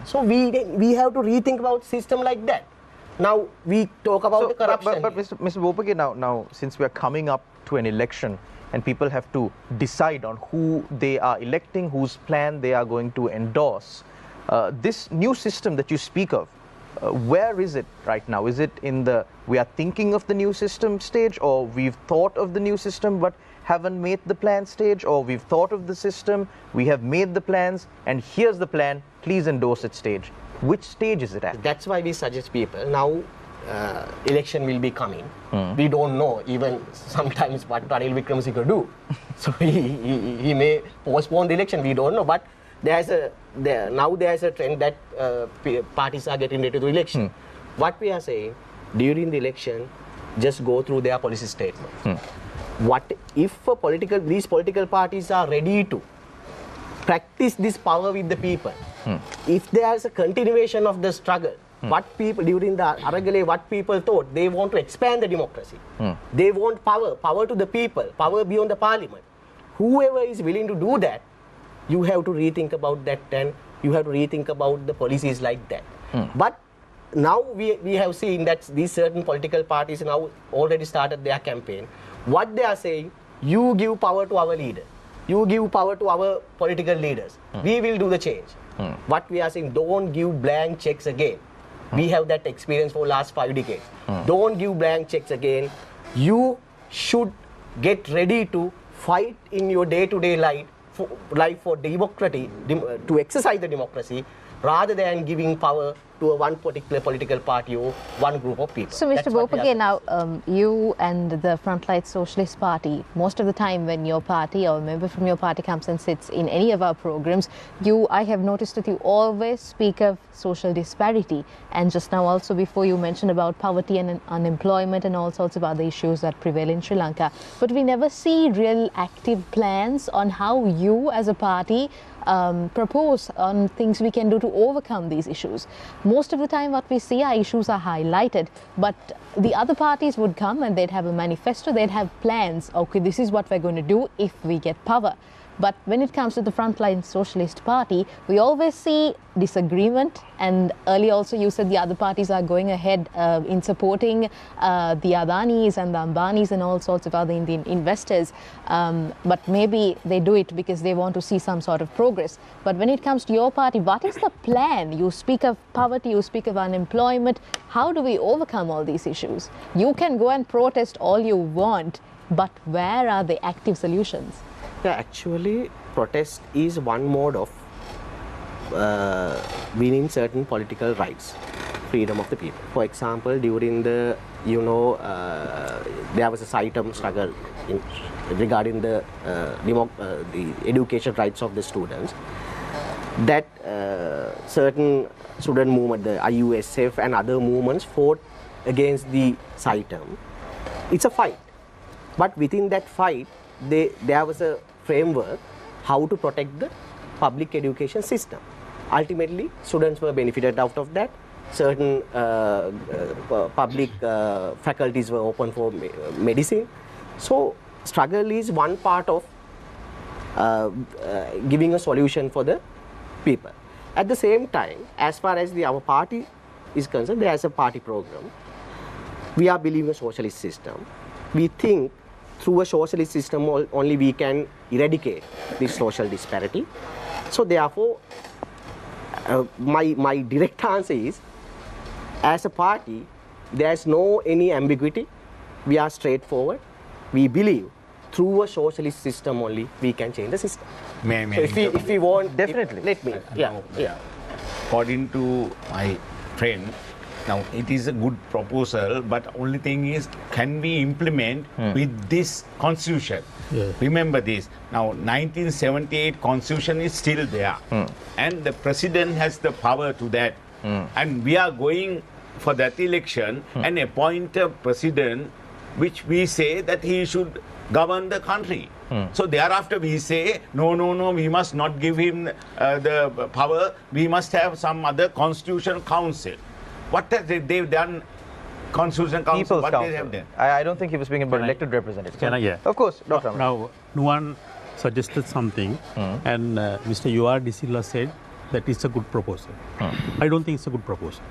So we have to rethink about system like that. Now we talk about the corruption. But Mr. Bopake, now since we are coming up to an election and people have to decide on who they are electing, whose plan they are going to endorse, this new system that you speak of, where is it right now? Is it in the we are thinking of the new system stage, or we've thought of the new system but haven't made the plan stage, or we've thought of the system, we have made the plans, and here's the plan, please endorse it stage? Which stage is it at? That's why we suggest people now. Election will be coming. We don't know even sometimes what Ranil Wickremesinghe do. So he may postpone the election. We don't know. But now there's a trend that parties are getting ready to election. What we are saying during the election, just go through their policy statement. What if these political parties are ready to practice this power with the people? If there is a continuation of the struggle. What people during the Aragale, what people thought, they want to expand the democracy. They want power to the people, power beyond the parliament. Whoever is willing to do that, you have to rethink about that, and you have to rethink about the policies like that. But now we have seen that these certain political parties now already started their campaign. What they are saying, you give power to our leader, you give power to our political leaders. We will do the change. What we are saying, don't give blank checks again. We have that experience for last 5 decades. Don't give blank checks again. You should get ready to fight in your day-to-day life for democracy, to exercise the democracy, rather than giving power to one particular political party or one group of people. So, Mr. Bopake, now you and the Frontline Socialist Party, most of the time when your party or a member from your party comes and sits in any of our programs, I have noticed that you always speak of social disparity. And just now also before you mentioned about poverty and unemployment and all sorts of other issues that prevail in Sri Lanka. But we never see real active plans on how you as a party propose on things we can do to overcome these issues. Most of the time what we see are issues are highlighted, but the other parties would come and they'd have a manifesto, they'd have plans. Okay, this is what we're going to do if we get power. But when it comes to the Frontline Socialist Party, we always see disagreement. And earlier also you said the other parties are going ahead in supporting the Adanis and the Ambanis and all sorts of other Indian investors. But maybe they do it because they want to see some sort of progress. But when it comes to your party, what is the plan? You speak of poverty, you speak of unemployment. How do we overcome all these issues? You can go and protest all you want, but where are the active solutions? Yeah, actually, protest is one mode of winning certain political rights, freedom of the people. For example, during the, there was a Saitam struggle regarding the education rights of the students. That certain student movement, the IUSF and other movements fought against the Saitam. It's a fight, but within that fight, there was a framework how to protect the public education system. Ultimately, students were benefited out of that. Certain public faculties were open for medicine. So, struggle is one part of giving a solution for the people. At the same time, as far as our party is concerned, there is a party program. We are believing in a socialist system. We think through a socialist system only we can eradicate this social disparity. So therefore, my direct answer is, as a party, there is no any ambiguity. We are straightforward. We believe through a socialist system only we can change the system. So if we want, definitely. Let me. Yeah. According to my friend, now it is a good proposal, but only thing is, can we implement with this constitution? Yeah. Remember this. Now 1978 constitution is still there, and the president has the power to that, and we are going for that election and appoint a president which we say that he should govern the country. So thereafter we say, no, we must not give him the power, we must have some other constitutional council. What have they done? Constitutional Council, People's what Council. they have done? I don't think he was speaking about elected representatives. Can I? Yeah. Of course, Dr. Ahmed. Now, Nuwan suggested something, and Mr. U.R. De Silva said that it's a good proposal. I don't think it's a good proposal,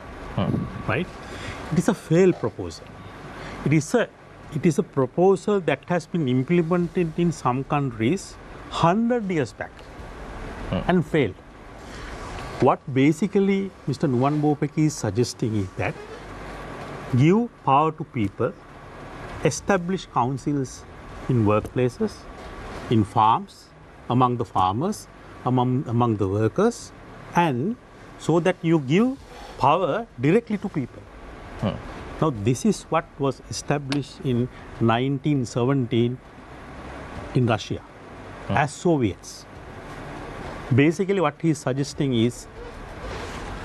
right? It is a failed proposal. It is a proposal that has been implemented in some countries 100 years back and failed. What basically Mr. Nuwan Bopeki is suggesting is that give power to people, establish councils in workplaces, in farms, among the farmers, among the workers, and so that you give power directly to people. Now, this is what was established in 1917 in Russia as Soviets. Basically, what he is suggesting is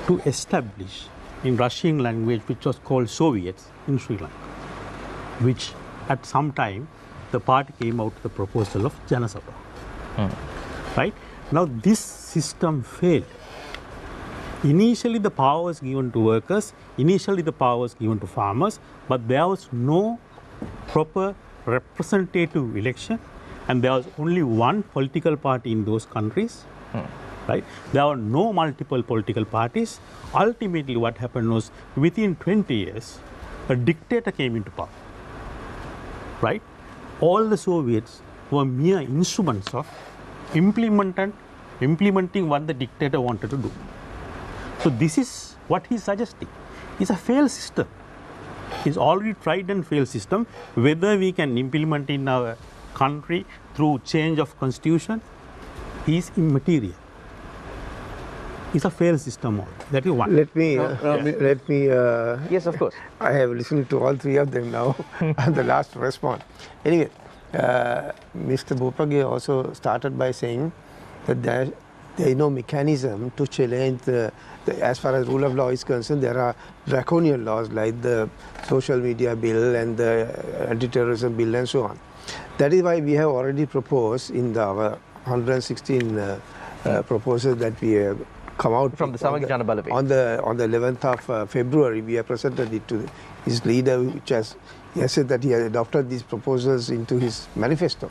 to establish in Russian language, which was called Soviets in Sri Lanka, which at some time the party came out with the proposal of Janasabha. Right? Now, this system failed. Initially, the power was given to workers, initially the power was given to farmers, but there was no proper representative election, and there was only one political party in those countries. Right? There were no multiple political parties. Ultimately, what happened was within 20 years, a dictator came into power. Right? All the Soviets were mere instruments of implementing what the dictator wanted to do. So this is what he's suggesting. It's a failed system. It's already tried and failed system. Whether we can implement in our country through change of constitution is immaterial. It's a failed system. That is one. Let me. Yes, of course. I have listened to all three of them now, and the last response. Anyway, Mr. Bopage also started by saying that there is no mechanism to challenge as far as rule of law is concerned. There are draconian laws like the social media bill and the anti-terrorism bill and so on. That is why we have already proposed in our 116 proposals that we have come out from the Samagi Jana Balavi. On the 11th of February, we have presented it to his leader, which has said that he has adopted these proposals into his manifesto,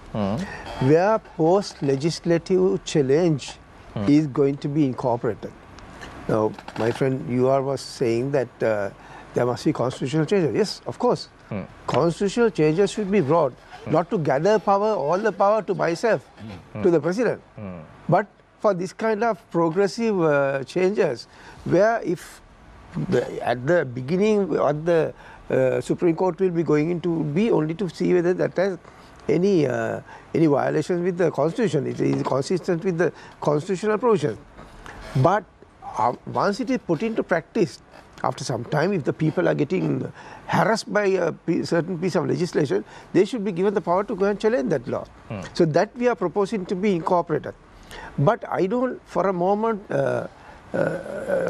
where post-legislative challenge is going to be incorporated. Now, my friend UR was saying that there must be constitutional changes. Yes, of course. Constitutional changes should be brought, not to gather power, all the power to myself, to the president, but for this kind of progressive changes, where if at the beginning what the Supreme Court will be going into be only to see whether that has any violations with the Constitution, it is consistent with the constitutional provision. But once it is put into practice, after some time, if the people are getting harassed by a certain piece of legislation, they should be given the power to go and challenge that law. So that we are proposing to be incorporated. But I don't for a moment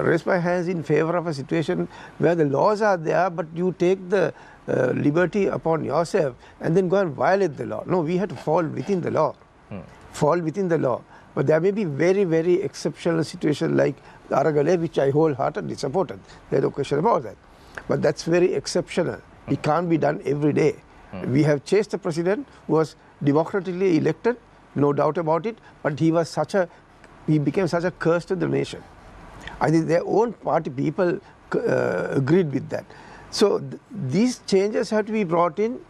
raise my hands in favor of a situation where the laws are there, but you take the liberty upon yourself and then go and violate the law. No, we have to fall within the law. Fall within the law. But there may be very, very exceptional situations like Aragale, which I wholeheartedly supported. There's no question about that. But that's very exceptional. It can't be done every day. We have chased a president who was democratically elected, no doubt about it, but he became such a curse to the nation. I think their own party people agreed with that. So these changes have to be brought in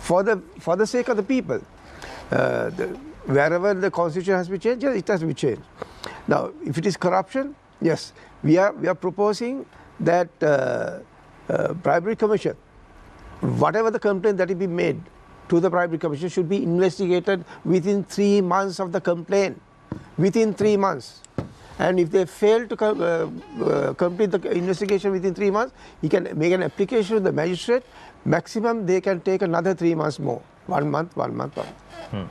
for the sake of the people. Wherever the constitution has to be changed, it has to be changed. Now, if it is corruption, yes, we are proposing that bribery commission, whatever the complaint that will be made to the bribery commission should be investigated within 3 months of the complaint. Within 3 months. And if they fail to complete the investigation within 3 months, he can make an application to the magistrate. Maximum, they can take another 3 months more. 1 month, 1 month, 1 month.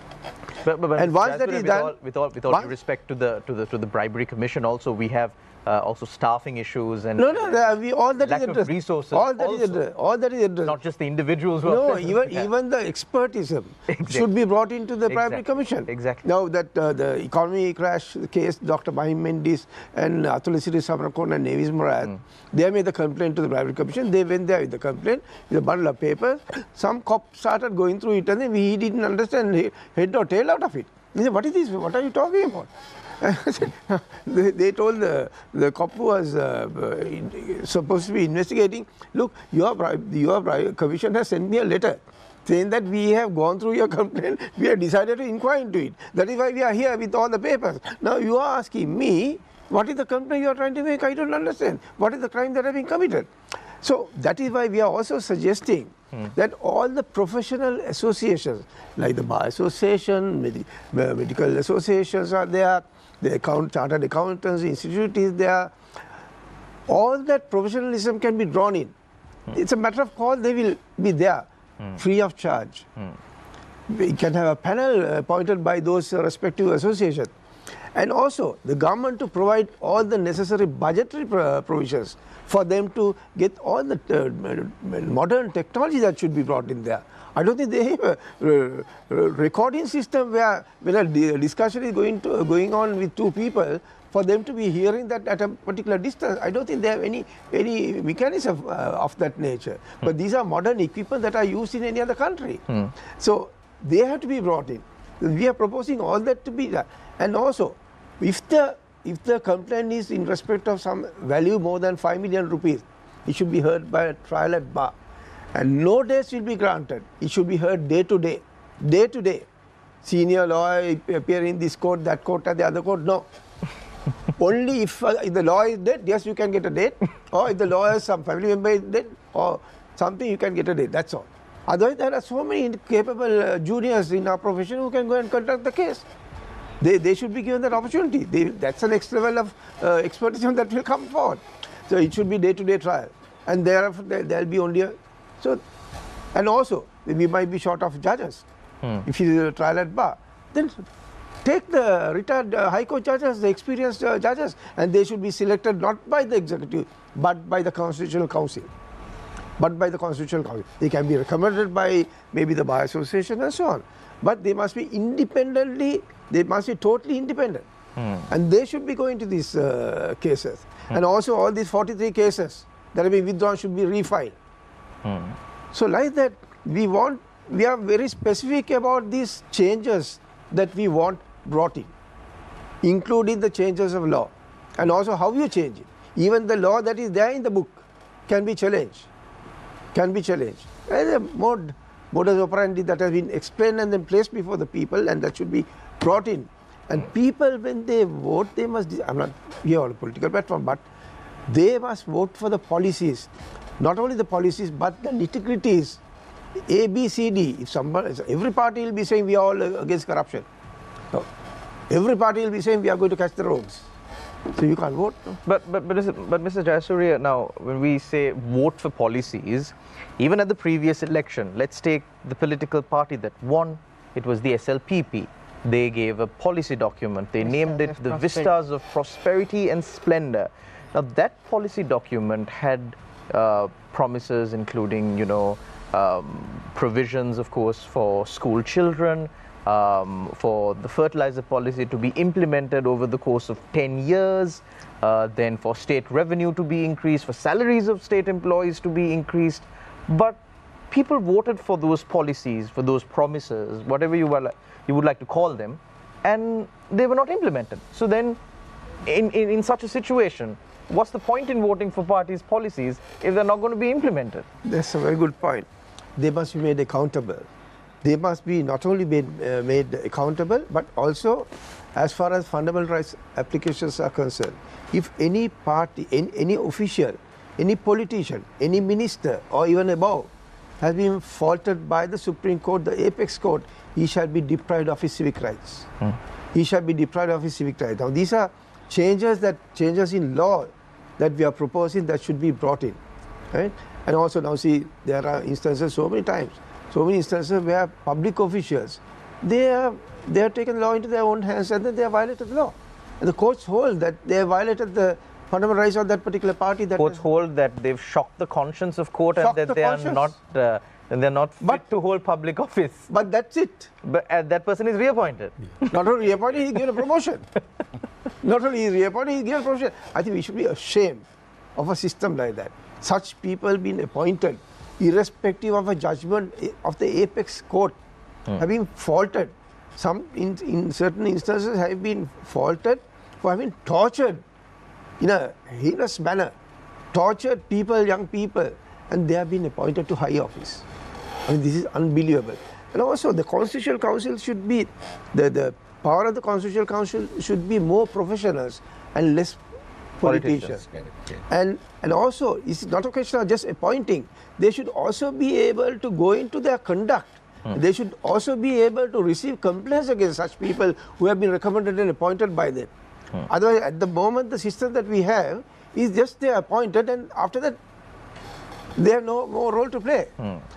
But and once that is done, with all due respect to the bribery commission, also we have also staffing issues and all that lack is of resources. All that is addressed. Not just the individuals who are present. Even the expertism should be brought into the bribery commission. Exactly. Now that the economy crash case, Dr. Mahim Mendis and Atulisiri Samarakon and Nevis Murad, they made the complaint to the bribery commission. They went there with the complaint, with a bundle of papers. Some cop started going through it and then he didn't understand head or tail out of it. He said, what is this? What are you talking about? They told the cop who was supposed to be investigating, look, your commission has sent me a letter saying that we have gone through your complaint, we have decided to inquire into it. That is why we are here with all the papers. Now you are asking me, what is the complaint you are trying to make? I don't understand. What is the crime that has been committed? So that is why we are also suggesting that all the professional associations, like the Bar Association, medical associations are there, the Chartered Accountants Institute is there, all that professionalism can be drawn in. It's a matter of call, they will be there, free of charge. We can have a panel appointed by those respective associations. And also the government to provide all the necessary budgetary provisions for them to get all the modern technology that should be brought in there. I don't think they have a recording system where when a discussion is going on with two people, for them to be hearing that at a particular distance. I don't think they have any mechanism of that nature. But these are modern equipment that are used in any other country. So they have to be brought in. We are proposing all that to be done. And also, if the complaint is in respect of some value more than 5 million rupees, it should be heard by a trial at bar. And no days will be granted. It should be heard day to day. Day to day. Senior lawyer appear in this court, that court, and the other court. No. Only if the lawyer is dead, yes, you can get a date. Or if the lawyer, some family member is dead, or something, you can get a date. That's all. Otherwise, there are so many capable juniors in our profession who can go and conduct the case. They should be given that opportunity. That's the next level of expertise that will come forward. So it should be day-to-day trial. And thereafter, there will be only a... So, and also, we might be short of judges. If it is a trial at bar, then take the retired High Court judges, the experienced judges, and they should be selected not by the executive, but by the Constitutional Council. They can be recommended by maybe the Bar Association and so on. But they must be they must be totally independent. And they should be going to these cases. And also all these 43 cases that have been withdrawn should be refiled. So like that, we are very specific about these changes that we want brought in, including the changes of law, and also how you change it. Even the law that is there in the book can be challenged. And a modus operandi that has been explained and then placed before the people, and that should be brought in. And people, when they vote, they must, I'm not here on a political platform, but they must vote for the policies. Not only the policies, but the nitty-gritties. A, B, C, D. If every party will be saying we are all against corruption. No. Every party will be saying we are going to catch the rogues. So you can't vote. No? But Mr. Jayasuriya, now when we say vote for policies, even at the previous election, let's take the political party that won. It was the SLPP. They gave a policy document. They named it the Vistas of Prosperity and Splendor. Now that policy document had promises including, provisions, of course, for school children, for the fertilizer policy to be implemented over the course of 10 years, then for state revenue to be increased, for salaries of state employees to be increased. But people voted for those policies, for those promises, whatever you would like to call them, and they were not implemented. So then, in such a situation, what's the point in voting for parties' policies if they're not going to be implemented? That's a very good point. They must be made accountable. They must be not only made accountable, but also as far as fundamental rights applications are concerned. If any party, any official, any politician, any minister, or even above, has been faulted by the Supreme Court, the apex court, he shall be deprived of his civic rights. He shall be deprived of his civic rights. Now these are changes in law that we are proposing that should be brought in, right? And also now see, there are instances so many instances where public officials, they have taken the law into their own hands and then they have violated the law. And the courts hold that they have violated the fundamental rights of that particular party. Courts hold that they've shocked the conscience of court and that they are not fit to hold public office. But that's it. But that person is reappointed. Not only reappointed, he's given a promotion. Not only is reappointed, he's given a promotion. I think we should be ashamed of a system like that. Such people being appointed, irrespective of a judgment of the apex court, have been faulted some in certain instances have been faulted for having tortured in a heinous manner, tortured people, young people, and they have been appointed to high office. I mean, this is unbelievable. And also the Constitutional Council should be, the power of the Constitutional Council should be more professionals and less politicians. And also, it's not a question of just appointing. They should also be able to go into their conduct. They should also be able to receive complaints against such people who have been recommended and appointed by them. Otherwise, at the moment, the system that we have is just they are appointed, and after that, they have no more role to play.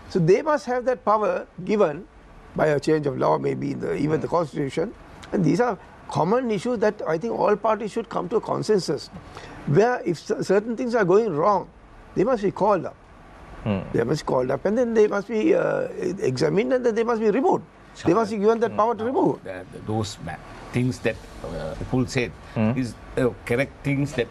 So they must have that power given by a change of law, maybe even the Constitution. And these are common issues that I think all parties should come to a consensus, where if certain things are going wrong, they must be called up. They must be called up, and then they must be examined, and then they must be removed. They must be given that power to remove. Those things that Paul said is correct things that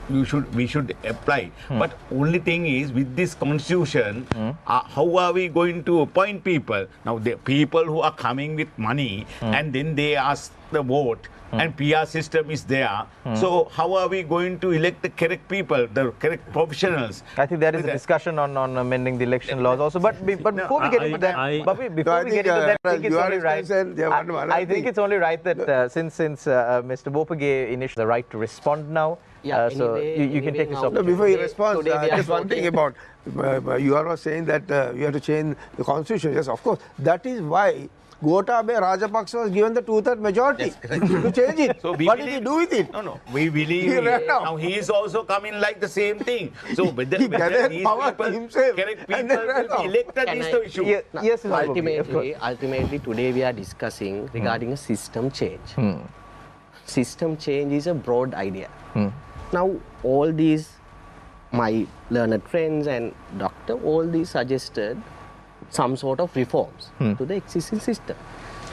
we should apply. But only thing is, with this constitution, how are we going to appoint people? Now, the people who are coming with money and then they ask the vote, and PR system is there. So how are we going to elect the correct people, the correct professionals? I think that is a discussion on amending the election laws also. But before we get into that, I think it's only right. I think it's only right that since Mr. Bopage initiated the right to respond now, so you can take this opportunity. No, before he responds, just one thing about you are saying that we have to change the constitution. Yes, of course. That is why Gotabaya Rajapaksa was given the 2/3 majority to change it. So what did he do with it? No. We believe now he is also coming like the same thing. So whether he gathered these power people, himself, correct people will be elected is the issue. Yes, ultimately, today we are discussing regarding a system change. System change is a broad idea. Now, all these, my learned friends and doctor, all these suggested some sort of reforms to the existing system.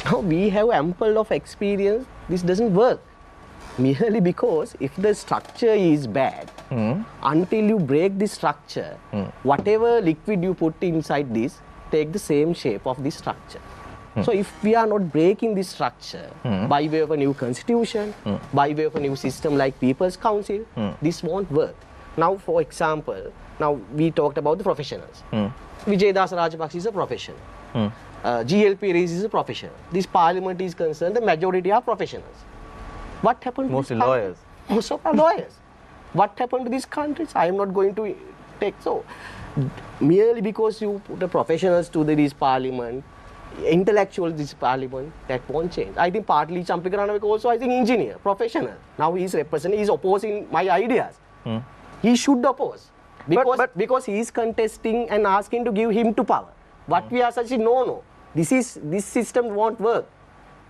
Now, we have ample of experience, this doesn't work. Merely because if the structure is bad, until you break the structure, whatever liquid you put inside this, take the same shape of this structure. So if we are not breaking this structure by way of a new constitution, by way of a new system like People's Council, this won't work. Now, for example, now we talked about the professionals. Vijaydas Rajapaksa is a professional. GLP Reis is a professional. This parliament is concerned, the majority are professionals. What happened to mostly this country? lawyers. Most of are lawyers. What happened to these countries? I am not going to take so. Merely because you put the professionals to this parliament, intellectuals this parliament, that won't change. I think partly Champika Ranaweka also, I think, engineer, professional. Now he is representing, he is opposing my ideas. He should oppose. Because he is contesting and asking to give him to power. What we are suggesting, no. This system won't work.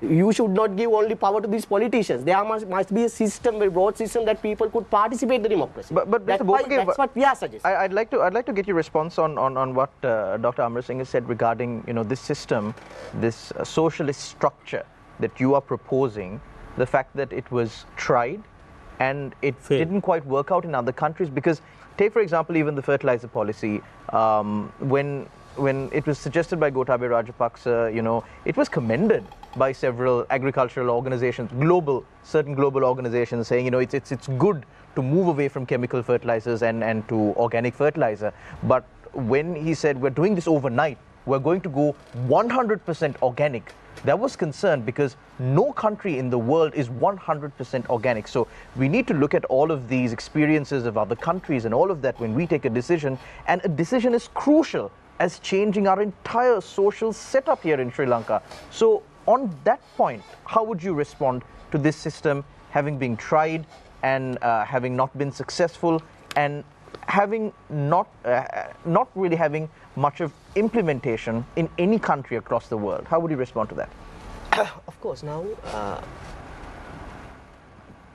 You should not give only power to these politicians. There must be a system, a broad system that people could participate in the democracy. But that's what we are suggesting. I'd like to get your response on what Dr. Amar Singh has said regarding this system, this socialist structure that you are proposing, the fact that it was tried and it didn't quite work out in other countries. Because take, for example, even the fertilizer policy, when it was suggested by Gotabaya Rajapaksa, it was commended by several agricultural organizations, certain global organizations, saying, it's good to move away from chemical fertilizers and to organic fertilizer. But when he said, we're doing this overnight, we're going to go 100% organic, that was concerned because no country in the world is 100% organic. So we need to look at all of these experiences of other countries and all of that when we take a decision. And a decision is crucial as changing our entire social setup here in Sri Lanka. So on that point, how would you respond to this system having been tried and having not been successful and having not really having much of implementation in any country across the world? How would you respond to that? Of course, now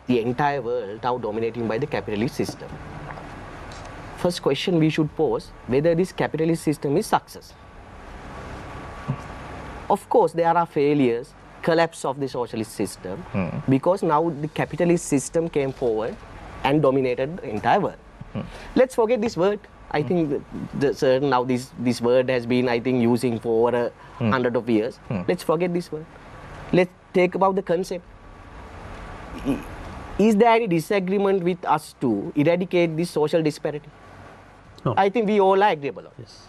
the entire world now dominating by the capitalist system. First question we should pose, whether this capitalist system is success. Of course, there are failures, collapse of the socialist system, because now the capitalist system came forward and dominated the entire world. Let's forget this word. I think now this word has been, I think, using for over 100 of years. Let's forget this word. let's take about the concept. Is there any disagreement with us to eradicate this social disparity? No. I think we all are agreeable on Yes.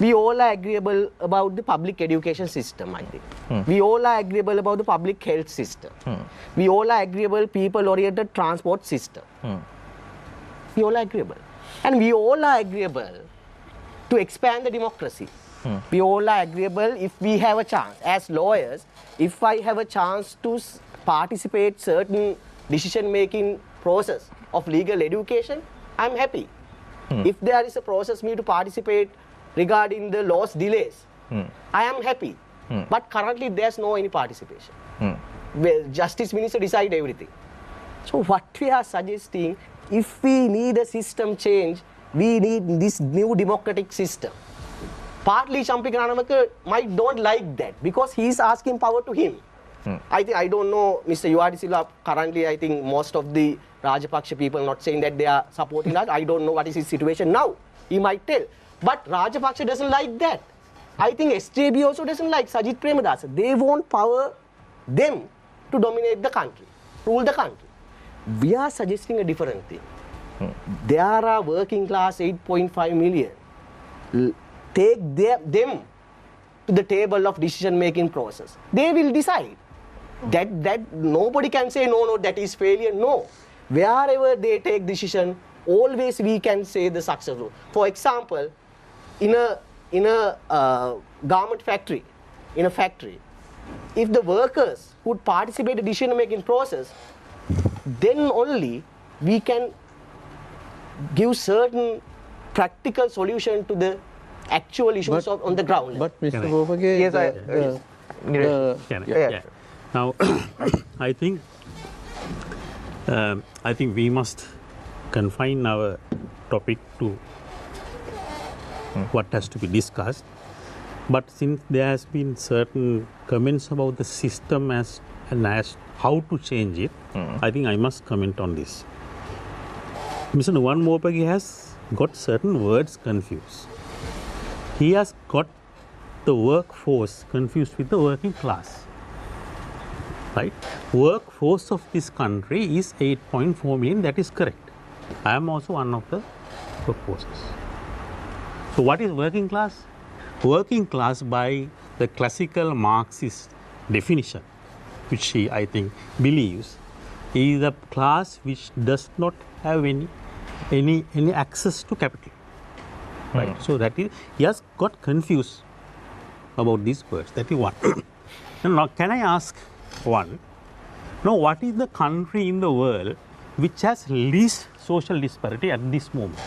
We all are agreeable about the public education system, I think. We all are agreeable about the public health system. We all are agreeable people-oriented transport system. We all are agreeable. And we all are agreeable to expand the democracy. We all are agreeable if we have a chance. As lawyers, if I have a chance to participate certain decision-making process of legal education, I'm happy. If there is a process me to participate regarding the law's delays, I am happy. But currently there's no any participation. Well, Justice Minister decide everything. So what we are suggesting, if we need a system change, we need this new democratic system. Partly Champika Ranawaka might don't like that because he is asking power to him. I don't know, Mr. Yuadisila, currently I think most of the Rajapaksa people not saying that they are supporting us. I don't know what is his situation now. He might tell. But Rajapaksa doesn't like that. I think SJB also doesn't like Sajith Premadasa. They want power, them, to dominate the country, rule the country. We are suggesting a different thing. There are working class 8.5 million. Take them to the table of decision-making process. They will decide. That nobody can say, no, that is failure. No. Wherever they take decision, always we can say the successful. For example, in a garment factory, if the workers would participate in the decision-making process, then only we can give certain practical solution to the actual issues on the ground. But Mr. Bopage, Yes, Now, I think we must confine our topic to what has to be discussed. But since there has been certain comments about the system as how to change it, I think I must comment on this. Mr. Nuwan Mopagi has got certain words confused. He has got the workforce confused with the working class. Right? Workforce of this country is 8.4 million, that is correct. I am also one of the workforces. So what is working class? Working class by the classical Marxist definition, which he, I think, believes, is a class which does not have any access to capital. Right? So that is, he has got confused about these words. That is one. Now, can I ask one? Now, what is the country in the world which has least social disparity at this moment?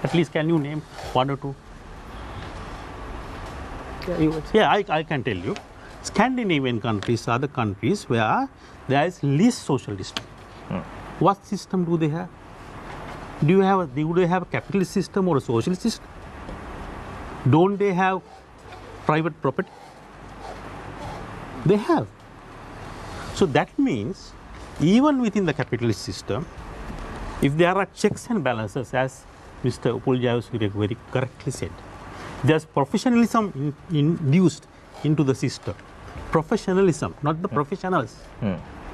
At least, can you name one or two? Yeah, I can tell you. Scandinavian countries are the countries where there is least social disparity. What system do they have? Do they have a capitalist system or a socialist system? Don't they have private property? They have. So that means even within the capitalist system, if there are checks and balances, as Mr. Upul very correctly said, there's professionalism induced into the system. Professionalism, not the professionals.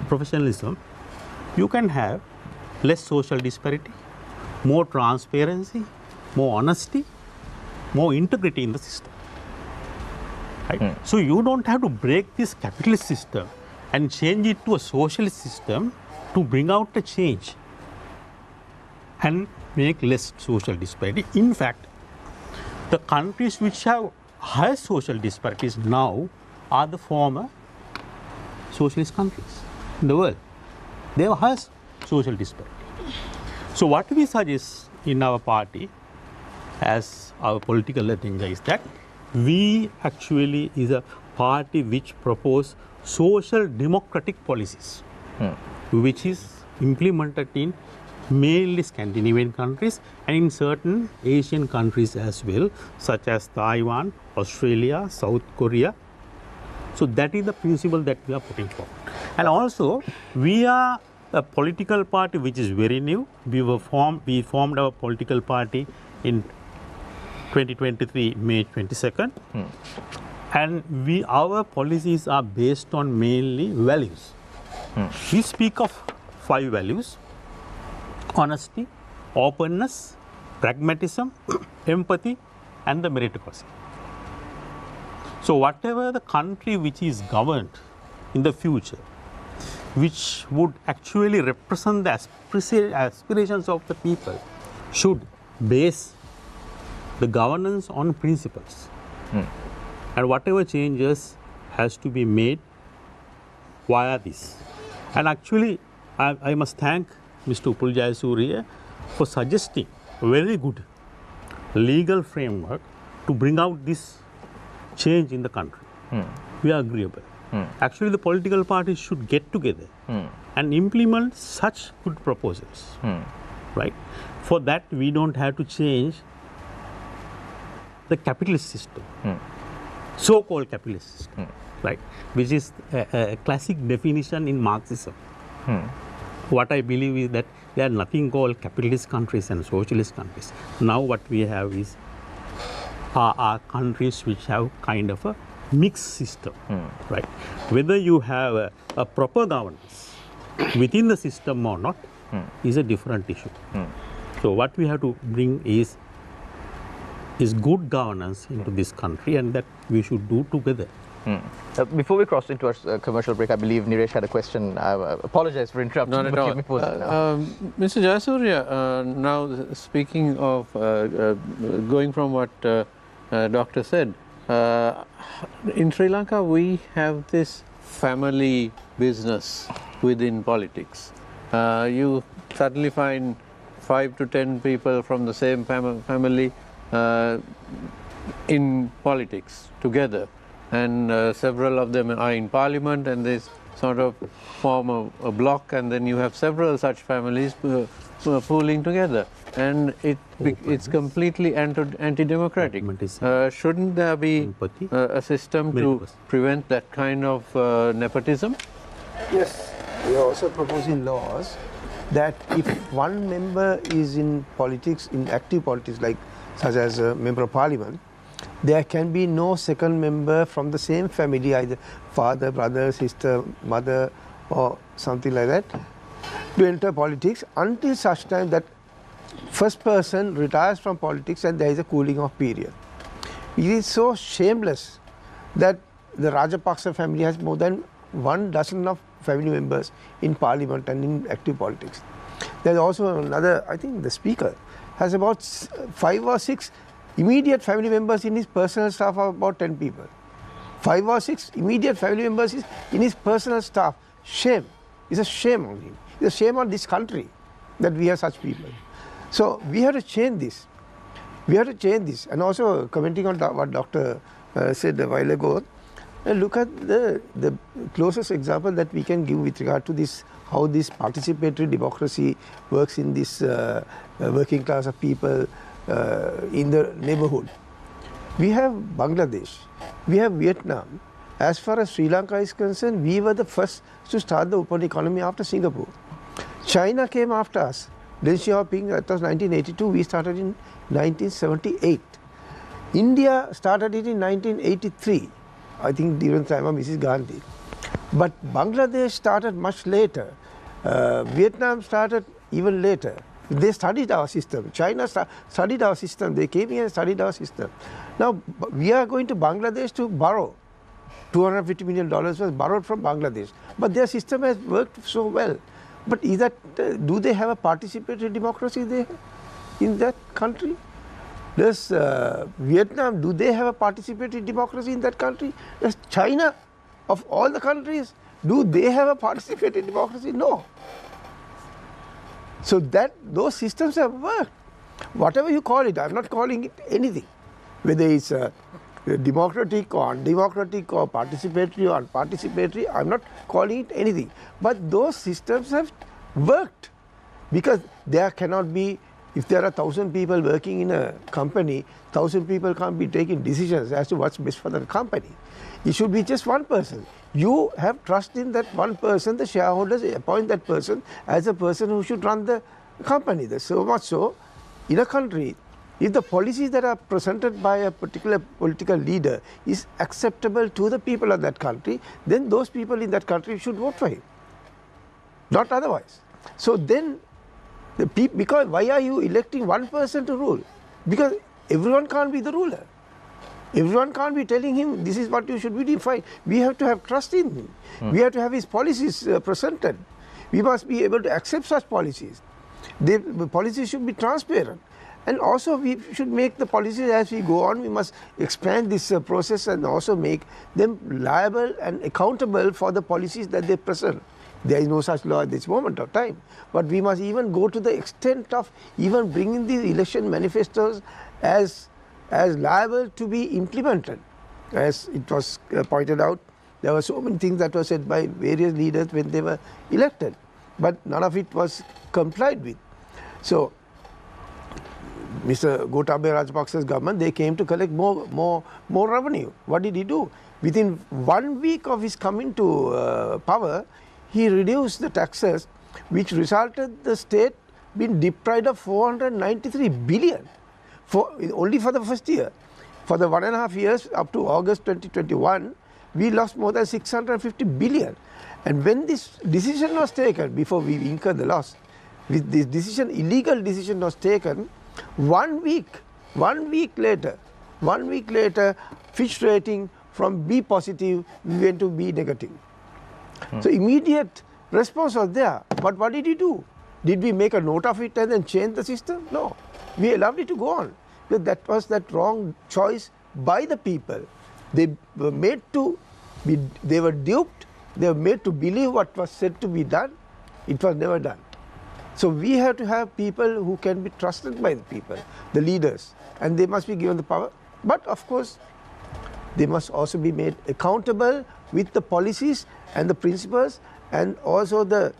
Professionalism, you can have less social disparity, more transparency, more honesty, more integrity in the system. Right? So you don't have to break this capitalist system and change it to a socialist system to bring out a change and make less social disparity. In fact, the countries which have high social disparities now are the former socialist countries in the world. They have high social disparity. So what we suggest in our party as our political agenda is that we actually is a party which propose social democratic policies, which is implemented in mainly Scandinavian countries and in certain Asian countries as well, such as Taiwan, Australia, South Korea. So that is the principle that we are putting forward. And also, we are a political party which is very new. We formed our political party in 2023, May 22nd. And our policies are based on mainly values. We speak of 5 values: honesty, openness, pragmatism, empathy, and the meritocracy. So whatever the country which is governed in the future, which would actually represent the aspirations of the people, should base the governance on principles. And whatever changes has to be made via this. And actually, I must thank Mr. Upul Jayasuriya for suggesting a very good legal framework to bring out this change in the country. We are agreeable. Actually, the political parties should get together and implement such good proposals. Right? For that, we don't have to change the capitalist system, so-called capitalist system, right? Which is a classic definition in Marxism. What I believe is that there are nothing called capitalist countries and socialist countries. Now what we have is are countries which have kind of a mixed system, right? Whether you have a proper governance within the system or not is a different issue. So what we have to bring is good governance into this country, and that we should do together. Before we cross into our commercial break, I believe Niresh had a question. I apologize for interrupting. Not at all. Mr. Jayasuriya, now speaking of going from what Doctor said, in Sri Lanka we have this family business within politics. You suddenly find 5 to 10 people from the same family in politics together, and several of them are in parliament, and they sort of form a block, and then you have several such families pooling together, and it's completely anti-democratic. Shouldn't there be a system to prevent that kind of nepotism? Yes, we are also proposing laws that if one member is in politics, in active politics, like such as a member of parliament, there can be no second member from the same family, either father, brother, sister, mother, or something like that, to enter politics until such time that first person retires from politics and there is a cooling off period. It is so shameless that the Rajapaksa family has more than 1 dozen of family members in parliament and in active politics. There is also another, I think the speaker has about 5 or 6 immediate family members in his personal staff of about 10 people. 5 or 6 immediate family members in his personal staff. Shame. It's a shame on him. It's a shame on this country that we have such people. So we have to change this. We have to change this. And also commenting on what Doctor said a while ago, look at the closest example that we can give with regard to this, how this participatory democracy works in this working class of people in the neighborhood. We have Bangladesh, we have Vietnam. As far as Sri Lanka is concerned, we were the first to start the open economy after Singapore. China came after us. Deng Xiaoping, that was 1982, we started in 1978. India started it in 1983, I think during the time of Mrs. Gandhi. But Bangladesh started much later. Vietnam started even later. They studied our system. China studied our system. They came here and studied our system. Now, we are going to Bangladesh to borrow. $250 million was borrowed from Bangladesh. But their system has worked so well. But is that, do they have a participatory democracy there in that country? Does Vietnam, do they have a participatory democracy in that country? Does China, of all the countries, do they have a participatory democracy? No. So those systems have worked. Whatever you call it, I'm not calling it anything. Whether it's democratic or undemocratic or participatory or unparticipatory, I'm not calling it anything. But those systems have worked, because there cannot be, if there are 1,000 people working in a company, 1,000 people can't be taking decisions as to what's best for the company. It should be just one person. You have trust in that one person, the shareholders appoint that person as a person who should run the company. So much so, in a country If the policies that are presented by a particular political leader is acceptable to the people of that country, then those people in that country should vote for him, not otherwise. So then, because why are you electing one person to rule? Because everyone can't be the ruler. Everyone can't be telling him this is what you should be defined. We have to have trust in him. We have to have his policies presented. We must be able to accept such policies. The policies should be transparent. And also we should make the policies as we go on, we must expand this process and also make them liable and accountable for the policies that they present. There is no such law at this moment of time. But we must even go to the extent of even bringing these election manifestos as liable to be implemented. As it was pointed out, there were so many things that were said by various leaders when they were elected, but none of it was complied with. So, Mr. Gotabaya Rajapaksa's government, they came to collect more revenue. What did he do? Within 1 week of his coming to power, he reduced the taxes, which resulted the state being deprived of 493 billion only for the first year. For the 1.5 years up to August 2021, we lost more than 650 billion. And when this decision was taken, before we incurred the loss, with this decision, illegal decision was taken, 1 week later, Fitch rating from B positive went to B negative. So immediate response was there. But what did he do? Did we make a note of it and then change the system? No. We allowed it to go on. Because that was that wrong choice by the people. They were made to be, they were duped, they were made to believe what was said to be done. It was never done. So we have to have people who can be trusted by the people, the leaders, and they must be given the power. But of course, they must also be made accountable with the policies and the principles, and also the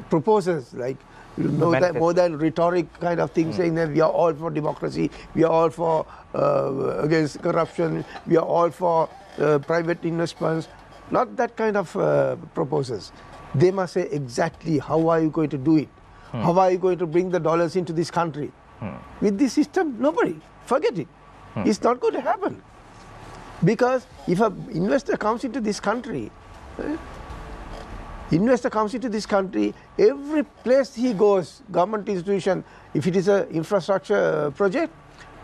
proposals, like more than rhetoric kind of thing, saying that we are all for democracy, we are all for against corruption, we are all for private investments. Not that kind of proposals. They must say exactly how are you going to do it? How are you going to bring the dollars into this country? With this system, nobody. Forget it. It's not going to happen. Because if an investor comes into this country, every place he goes, government institution, if it is an infrastructure project,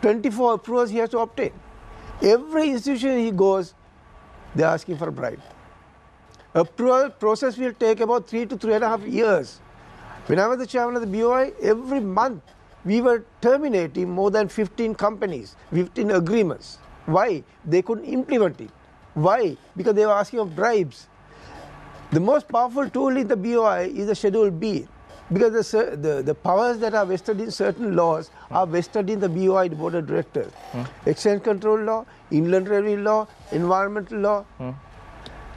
24 approvals he has to obtain. Every institution he goes, they are asking for a bribe. Approval process will take about 3 to 3.5 years. When I was the chairman of the BOI, every month we were terminating more than 15 companies, 15 agreements. Why? They couldn't implement it. Why? Because they were asking for bribes. The most powerful tool in the BOI is the Schedule B, because the powers that are vested in certain laws are vested in the BOI Board of Directors. Exchange control law, inland revenue law, environmental law.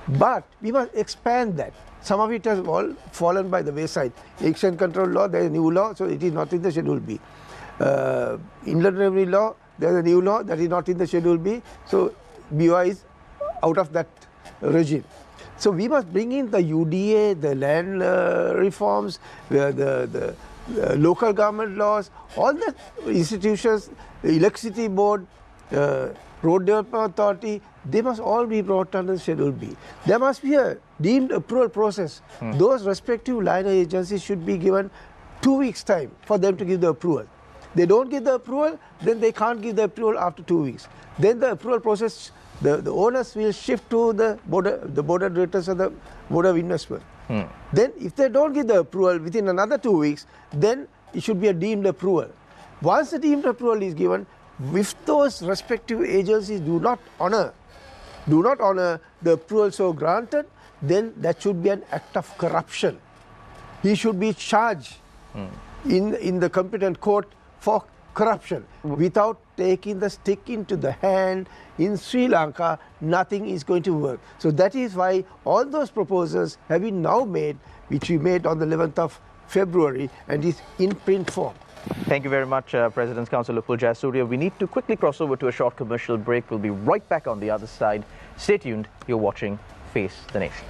But we must expand that. Some of it has all fallen by the wayside. Exchange control law, there is a new law, so it is not in the Schedule B. Inland revenue law, there is a new law that is not in the Schedule B, so BOI is out of that regime. So we must bring in the UDA, the land reforms, the local government laws, all the institutions, the electricity board, road development authority, they must all be brought under Schedule B. There must be a deemed approval process. Those respective line agencies should be given 2 weeks' time for them to give the approval. They don't give the approval, then they can't give the approval after 2 weeks. Then the approval process, the owners will shift to the board of directors of the Board of Investment. Then if they don't give the approval within another 2 weeks, then it should be a deemed approval. Once the deemed approval is given, if those respective agencies do not honor the approval so granted, then that should be an act of corruption. He should be charged in the competent court for corruption. Without taking the stick into the hand in Sri Lanka, nothing is going to work. So that is why all those proposals have been now made, which we made on the 11th of February, and is in print form. Thank you very much, President's Councillor Pul Jayasuriya. We need to quickly cross over to a short commercial break. We'll be right back on the other side. Stay tuned. You're watching Face the Nation.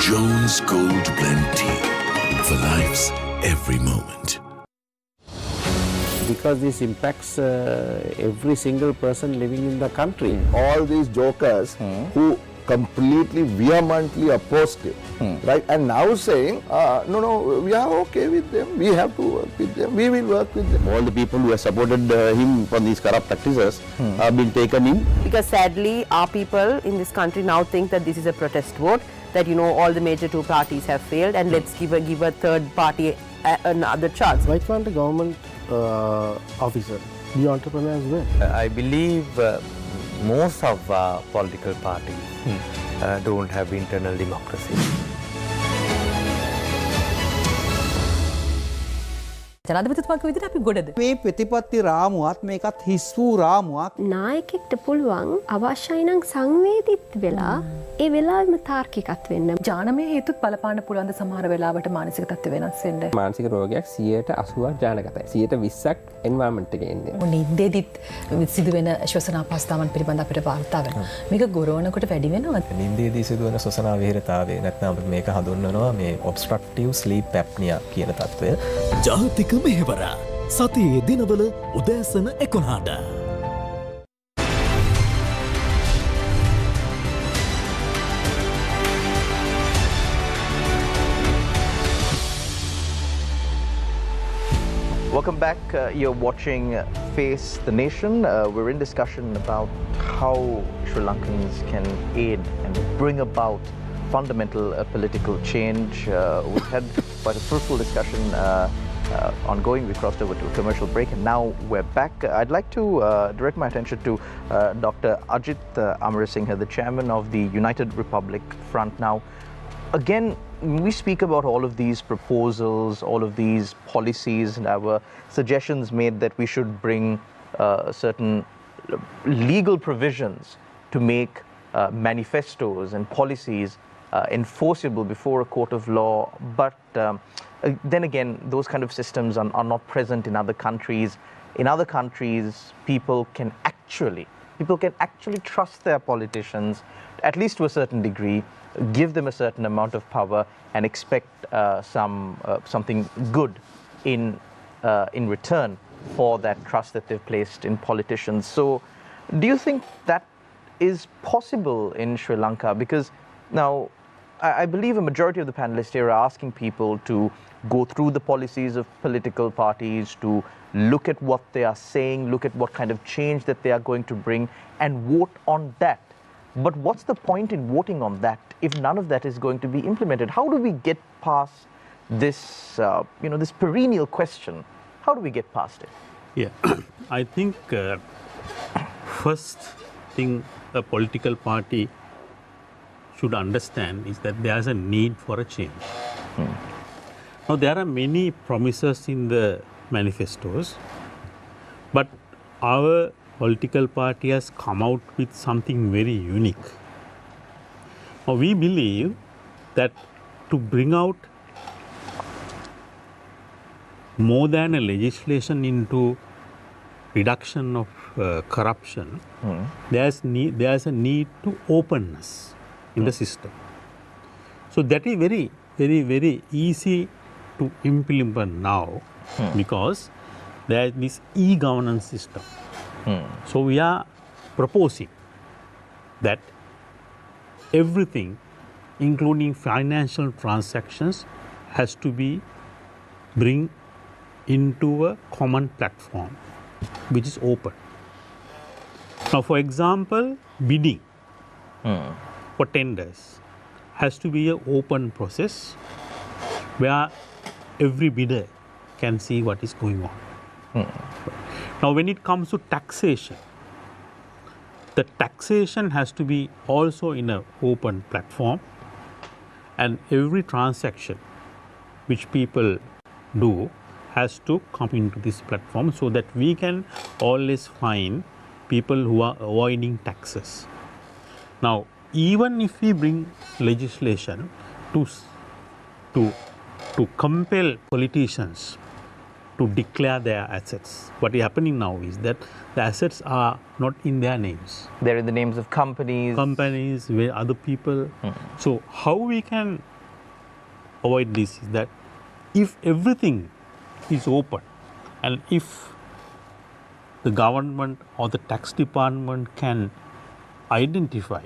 Jones Gold Blend Tea for life's every moment. Because this impacts every single person living in the country. All these jokers who completely vehemently opposed it, right? And now saying, no, we are okay with them, we have to work with them, we will work with them. All the people who have supported him for these corrupt practices have been taken in. Because sadly, our people in this country now think that this is a protest vote, that all the major two parties have failed, and let's give a third party another chance. Why can't a government officer be entrepreneur as well? I believe most of political parties don't have internal democracy. ජනාධිපතිතුමාගේ විදිහට අපි ගොඩද මේ ප්‍රතිපත්ති රාමුවත් මේකත් හිස් වූ රාමුවක් නායකෙක්ට පුළුවන් අවශ්‍යයි නම් සංවේදීත් වෙලා ඒ වෙලාවෙම තාර්කිකත් වෙන්න ජානමය හේතුත් බලපාන්න පුළුවන් ද සමහර වෙලාවට මානසික තත්ත්ව වෙනස් වෙන්න මානසික රෝගයක් 80%ක් ජානගතයි 20%ක් එන්වයරන්මන්ට් එකේ ඉන්නේ නින්දේදිත් සිදුවෙන ශ්වසන අපහසුතාවන් පිළිබඳ අපිට වාර්තා වෙනවා මේක ගොරවනකොට වැඩි වෙනවද නින්දේදී සිදුවන ශ්වසන අවහිරතාවය නැත්නම් මේක හඳුන්වනවා මේ obstructive sleep apnea කියන තත්ත්වය ජාතික මෙහෙවර සතියේ දිනවල උදෑසන 11ට Welcome back. You're watching Face the Nation. We're in discussion about how Sri Lankans can aid and bring about fundamental political change. We've had quite a fruitful discussion ongoing. We crossed over to a commercial break and now we're back. I'd like to direct my attention to Dr. Ajit Amarasinghe, the chairman of the United Republic Front. Now, again, we speak about all of these proposals, all of these policies, and our suggestions made that we should bring certain legal provisions to make manifestos and policies enforceable before a court of law. But then again, those kind of systems are not present in other countries. In other countries, people can actually trust their politicians, at least to a certain degree, give them a certain amount of power and expect something good in return for that trust that they've placed in politicians. So do you think that is possible in Sri Lanka? Because now I believe a majority of the panelists here are asking people to go through the policies of political parties, to look at what they are saying, look at what kind of change that they are going to bring and vote on that. But what's the point in voting on that if none of that is going to be implemented? How do we get past this, this perennial question? How do we get past it? Yeah, I think first thing a political party should understand is that there's a need for a change. Now, there are many promises in the manifestos, but our political party has come out with something very unique. Now, we believe that to bring out more than a legislation into reduction of corruption, there's a need to openness in the system. So that is very, very, very easy to implement now because there is this e-governance system. So we are proposing that everything, including financial transactions, has to be bring into a common platform which is open. Now, for example, bidding for tenders has to be an open process where every bidder can see what is going on. Now, when it comes to taxation, the taxation has to be also in an open platform, and every transaction which people do has to come into this platform so that we can always find people who are avoiding taxes. Now, even if we bring legislation to compel politicians to declare their assets, what is happening now is that the assets are not in their names. They're in the names of companies. Companies, where other people. So how we can avoid this is that if everything is open and if the government or the tax department can identify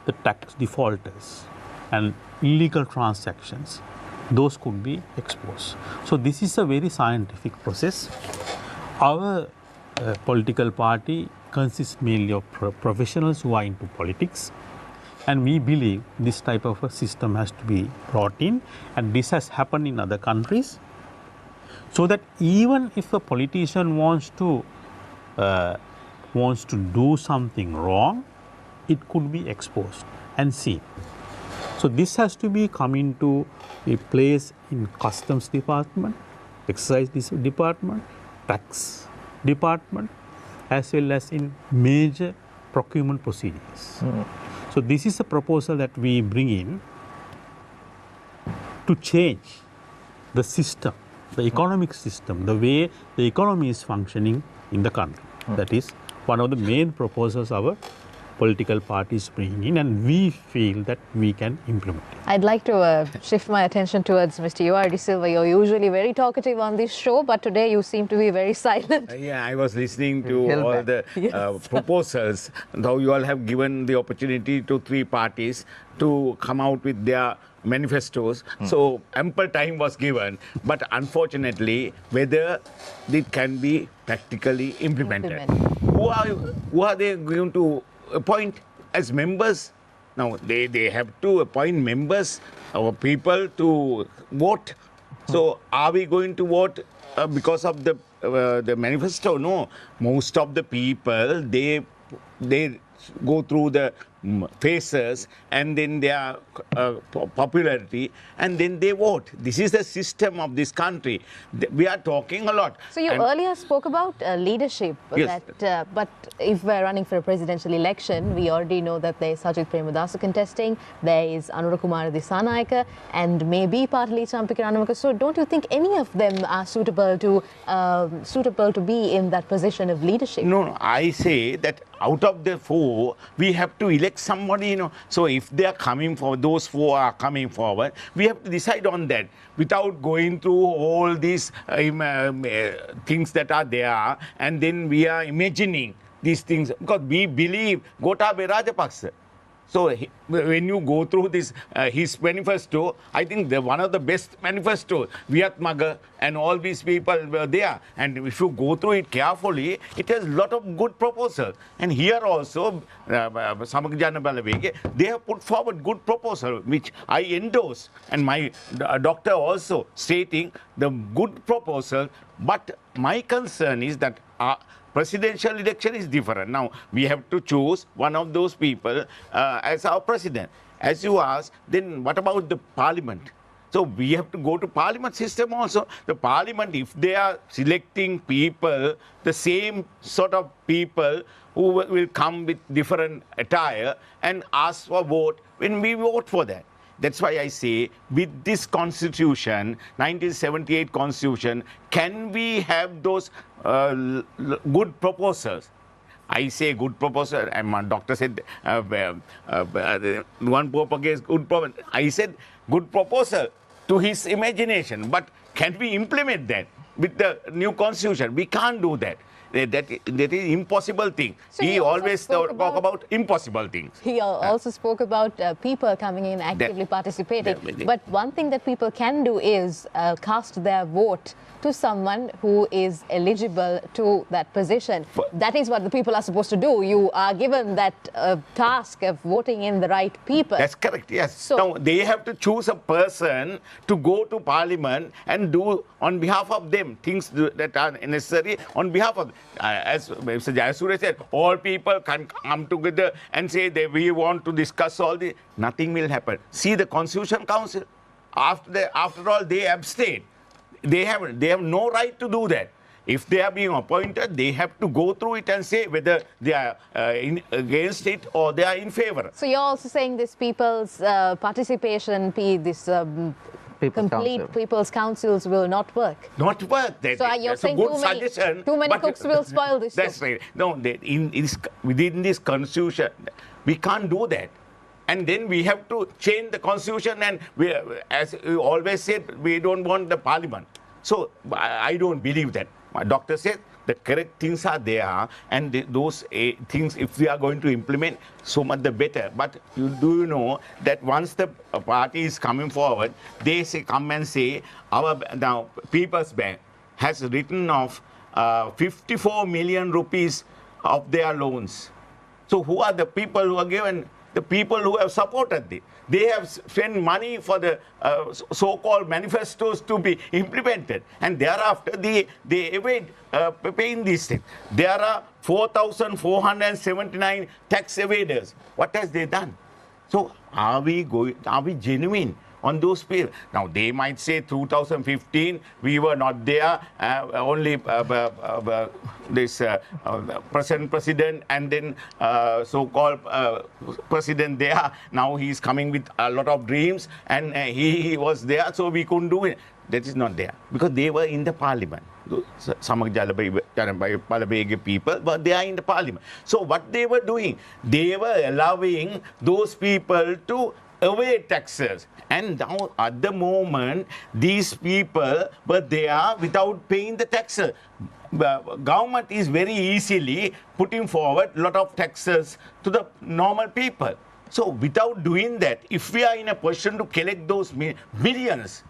the tax defaulters and illegal transactions, those could be exposed. So this is a very scientific process. Our political party consists mainly of professionals who are into politics, and we believe this type of a system has to be brought in, and this has happened in other countries, so that even if a politician wants to do something wrong, it could be exposed and seen. So this has to be come into a place in customs department, excise department, tax department, as well as in major procurement procedures. So this is a proposal that we bring in to change the system, the economic system, the way the economy is functioning in the country. That is one of the main proposals our political parties bring in, and we feel that we can implement it. I'd like to shift my attention towards Mr. U.R.D. Silva. You're usually very talkative on this show, but today you seem to be very silent. Yeah, I was listening to all the proposals. Now you all have given the opportunity to three parties to come out with their manifestos. So ample time was given, but unfortunately, whether it can be practically implemented. Who are they going to appoint as members? Now they have to appoint members or people to vote. So are we going to vote because of the manifesto? No, most of the people they go through the phases and then their popularity, and then they vote. This is the system of this country. We are talking a lot. So you earlier spoke about leadership, yes. But if we're running for a presidential election, we already know that there is Sajith Premadasa contesting, there is Anura Kumara Dissanayaka, and maybe partly Champika Ranawaka. So don't you think any of them are suitable to be in that position of leadership? No, I say that out of the four, we have to elect somebody, So if they are coming forward, those four are coming forward, we have to decide on that without going through all these things that are there, and then we are imagining these things, because we believe Gotabaya Rajapaksa. So when you go through this, his manifesto, I think one of the best manifestos, Viatmaga and all these people were there. And if you go through it carefully, it has a lot of good proposals. And here also, Samakjana Balavege, they have put forward good proposal, which I endorse. And my doctor also stating the good proposal. But my concern is that presidential election is different. Now, we have to choose one of those people as our president. As you asked, then what about the parliament? So we have to go to parliament system also. The parliament, if they are selecting people, the same sort of people who will come with different attire and ask for vote, when we vote for that. That's why I say, with this constitution, 1978 constitution, can we have those good proposals? I say good proposal, and my doctor said one proposal is good proposal. I said good proposal to his imagination, but can we implement that with the new constitution? We can't do that. That is impossible thing. So he always talk about impossible things. He also spoke about people coming in actively participating. But one thing that people can do is cast their vote to someone who is eligible to that position. That is what the people are supposed to do. You are given that task of voting in the right people. That's correct, yes. So now, they have to choose a person to go to parliament and do on behalf of them things that are necessary on behalf of them. As Mr. Jayasuriya said, all people can come together and say that we want to discuss all this. Nothing will happen. See the Constitution Council. After all, they abstain. They have no right to do that. If they are being appointed, they have to go through it and say whether they are against it or they are in favor. So you're also saying this people's participation, complete people's councils will not work. Not work. So you're saying a good suggestion. Too many cooks will spoil this. That's right. No, within this constitution, we can't do that. And then we have to change the constitution, and we, as you always said, we don't want the parliament. So I don't believe that. My doctor said the correct things are there, and those things, if we are going to implement, so much the better. But do you know that once the party is coming forward, they come and say, our now People's Bank has written off 54 million rupees of their loans. So who are the people who are given? The people who have supported it. They have spent money for the so-called manifestos to be implemented, and thereafter they evade paying these things. There are 4,479 tax evaders. What has they done? So are we genuine on those people? Now they might say 2015 we were not there, only this present president and then so-called president there. Now he's coming with a lot of dreams, and he was there, so we couldn't do it. That is not there, because they were in the parliament. Samag people, but they are in the parliament. So what they were doing, they were allowing those people to evade taxes. And now at the moment, these people were there without paying the taxes. Government is very easily putting forward a lot of taxes to the normal people. So without doing that, if we are in a position to collect those millions,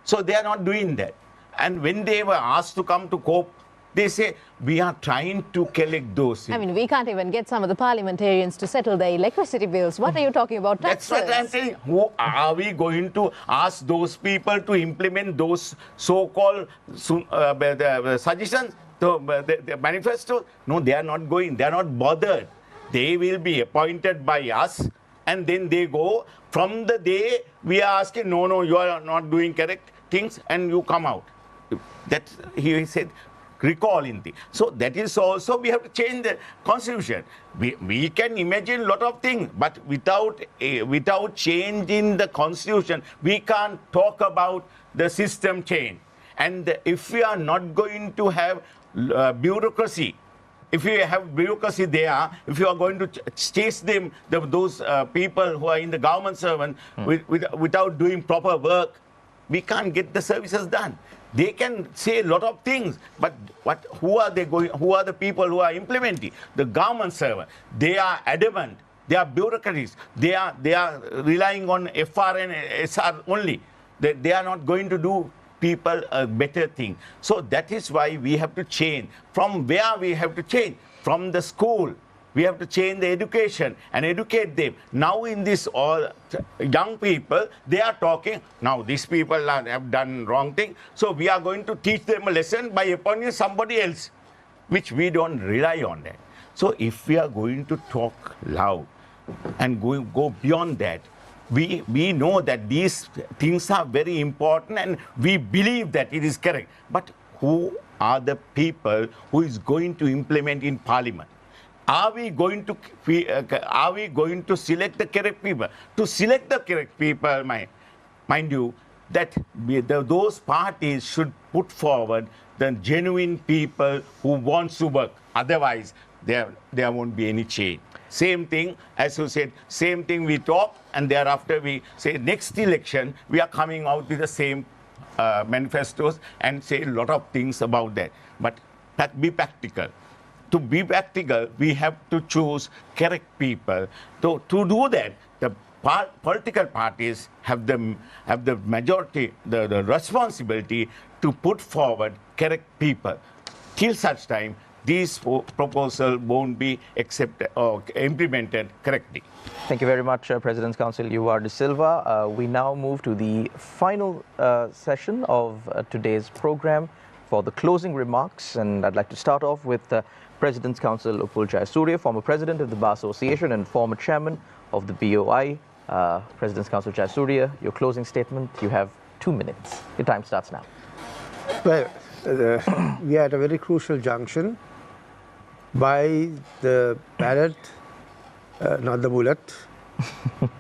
so they are not doing that. And when they were asked to come to cope, they say, we are trying to collect those. I mean, we can't even get some of the parliamentarians to settle their electricity bills. What are you talking about? Taxes? That's what I'm saying. Who are we going to ask those people to implement those so-called suggestions, the manifesto? No, they are not going. They are not bothered. They will be appointed by us, and then they go. From the day we are asking, no, you are not doing correct things, and you come out. That he said, recalling things. So that is also, we have to change the constitution. We can imagine a lot of things, but without changing the constitution, we can't talk about the system change. And if we are not going to have bureaucracy, if you have bureaucracy there, if you are going to chase them, those people who are in the government servant without doing proper work, we can't get the services done. They can say a lot of things, but who are they going? Who are the people who are implementing? The government servant. They are adamant. They are bureaucrats. They are relying on FR and SR only. They are not going to do people a better thing. So that is why we have to change. From where we have to change? From the school. We have to change the education and educate them. Now in this, all young people, they are talking, now these people have done wrong thing, so we are going to teach them a lesson by appointing somebody else, which we don't rely on that. So if we are going to talk loud and go beyond that, we know that these things are very important and we believe that it is correct. But who are the people who is going to implement in parliament? Are we going to select the correct people? To select the correct people, mind you, that those parties should put forward the genuine people who want to work. Otherwise, there won't be any change. Same thing, as you said, same thing we talk, and thereafter we say next election, we are coming out with the same manifestos and say a lot of things about that. But that be practical. To be practical, we have to choose correct people. To do that, the political parties have the majority, the responsibility to put forward correct people. Till such time, these proposals won't be accepted or implemented correctly. Thank you very much, President's Council Yuvar De Silva. We now move to the final session of today's program for the closing remarks, and I'd like to start off with President's Council Upul Jayasuriya, former President of the Bar Association and former Chairman of the BOI. President's Council Jayasuriya, your closing statement, you have 2 minutes. Your time starts now. Well, we are at a very crucial junction. By the ballot, not the bullet,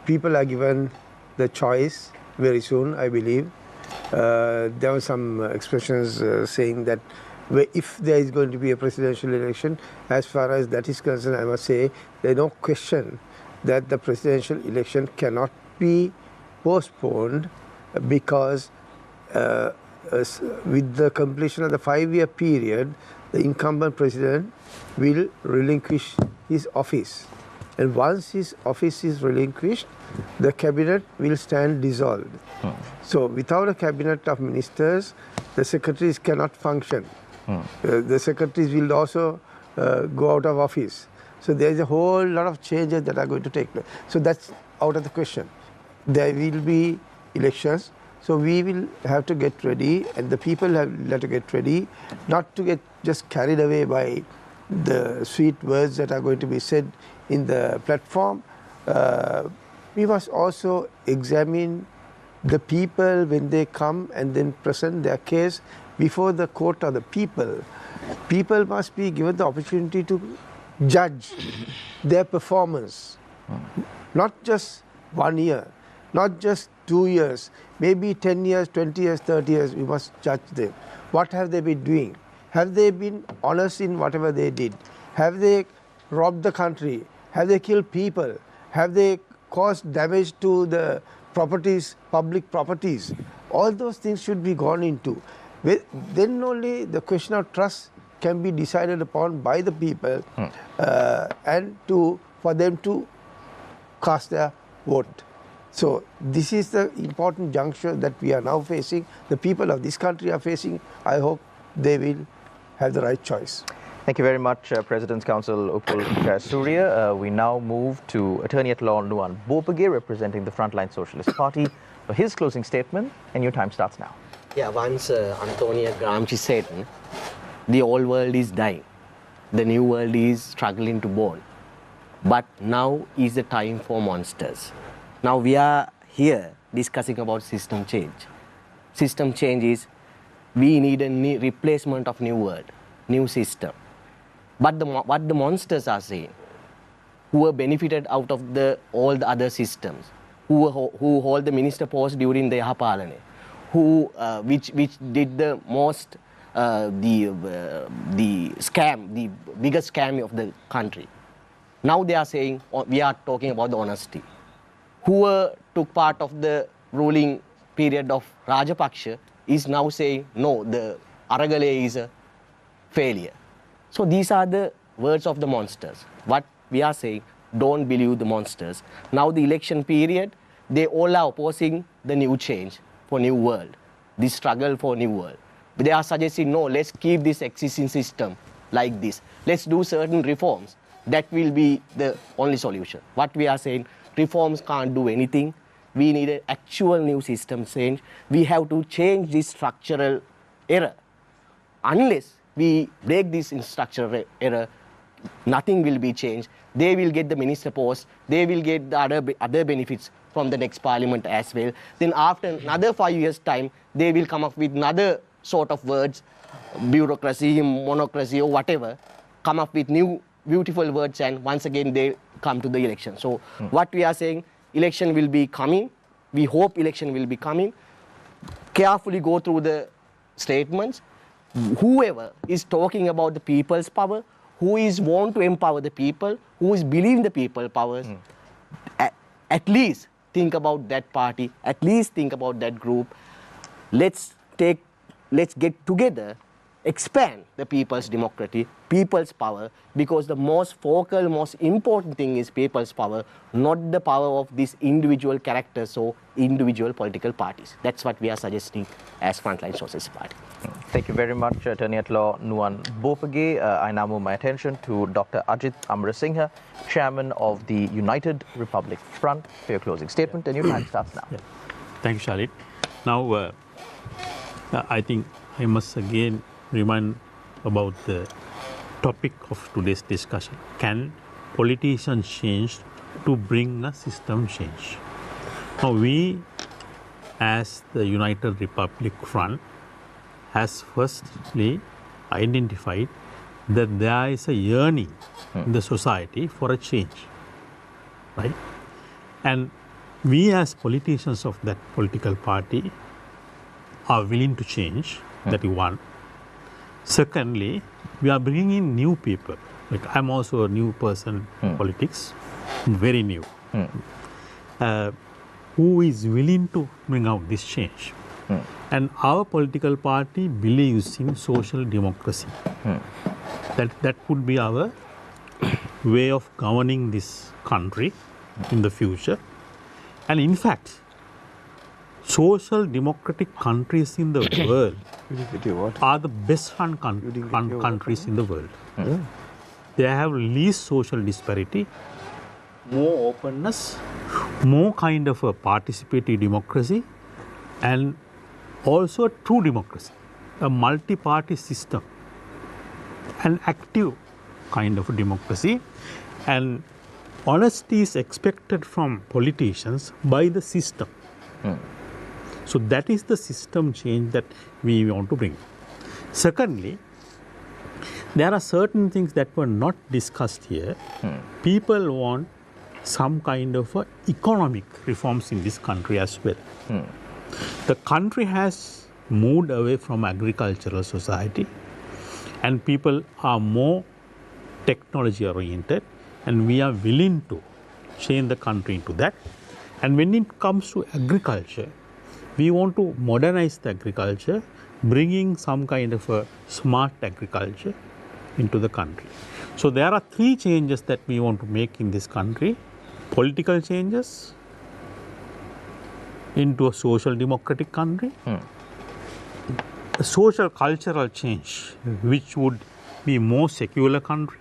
people are given the choice very soon, I believe. There were some expressions saying that if there is going to be a presidential election, as far as that is concerned, I must say there is no question that the presidential election cannot be postponed because with the completion of the 5-year period, the incumbent president will relinquish his office. And once his office is relinquished, the cabinet will stand dissolved. So without a cabinet of ministers, the secretaries cannot function. The secretaries will also go out of office. So there is a whole lot of changes that are going to take place. So that's out of the question. There will be elections. So we will have to get ready, and the people have to get ready, not to get just carried away by the sweet words that are going to be said in the platform. We must also examine the people when they come and then present their case before the court of the people. People must be given the opportunity to judge their performance. Not just 1 year, not just 2 years, maybe 10 years, 20 years, 30 years, we must judge them. What have they been doing? Have they been honest in whatever they did? Have they robbed the country? Have they killed people? Have they caused damage to the properties, public properties? All those things should be gone into. Then only the question of trust can be decided upon by the people and for them to cast their vote. So this is the important juncture that we are now facing. The people of this country are facing. I hope they will have the right choice. Thank you very much, President's Counsel Upul Jayasuriya. We now move to Attorney at Law Nuwan Bopage, representing the Frontline Socialist Party, for his closing statement, and your time starts now. Yeah, once Antonio Gramsci said, the old world is dying, the new world is struggling to born, but now is the time for monsters. Now we are here discussing about system change. System change is we need a replacement of new world, new system. But what the monsters are saying, who are benefited out of all the other systems, who hold the minister post during the Yahapalane, which did the most the scam, the biggest scam of the country. Now they are saying we are talking about the honesty. Who took part of the ruling period of Rajapaksa is now saying no, the Aragale is a failure. So these are the words of the monsters. What we are saying, don't believe the monsters. Now the election period, they all are opposing the new change for new world, this struggle for new world. But they are suggesting, no, let's keep this existing system like this. Let's do certain reforms. That will be the only solution. What we are saying, reforms can't do anything. We need an actual new system change. We have to change this structural error. Unless we break this structural error, nothing will be changed. They will get the minister post. They will get the other benefits from the next parliament as well. Then after another 5 years' time, they will come up with another sort of words, bureaucracy, monocracy, or whatever, come up with new beautiful words, and once again they come to the election. So what we are saying, election will be coming. We hope election will be coming. Carefully go through the statements. Whoever is talking about the people's power, who is want to empower the people, who is believing the people powers, at least think about that party, at least think about that group. Let's get together, expand the people's democracy, people's power, because the most focal, most important thing is people's power, not the power of these individual characters or individual political parties. That's what we are suggesting as Frontline Socialist Party. Thank you very much, Attorney at Law Nuwan Bopage. I now move my attention to Dr. Ajit Amrasinghe, Chairman of the United Republic Front, for your closing statement, and your time starts now. Yeah. Thank you, Shalit. Now, I think I must again remind about the topic of today's discussion. Can politicians change to bring a system change? Now, we as the United Republic Front has firstly identified that there is a yearning in the society for a change, right? And we as politicians of that political party are willing to change, that is one. Secondly, we are bringing in new people. Like I'm also a new person in politics, very new. who is willing to bring out this change. And our political party believes in social democracy. That would be our way of governing this country in the future. And in fact, social democratic countries in the world are the best run countries in the world. They have least social disparity, more openness, more kind of a participatory democracy, and also a true democracy, a multi-party system, an active kind of a democracy. And honesty is expected from politicians by the system. So that is the system change that we want to bring. Secondly, there are certain things that were not discussed here. People want some kind of economic reforms in this country as well. The country has moved away from agricultural society, and people are more technology oriented, and we are willing to change the country into that. And when it comes to agriculture, we want to modernize the agriculture, bringing some kind of a smart agriculture into the country. So there are three changes that we want to make in this country: political changes into a social democratic country, a social cultural change which would be more secular country,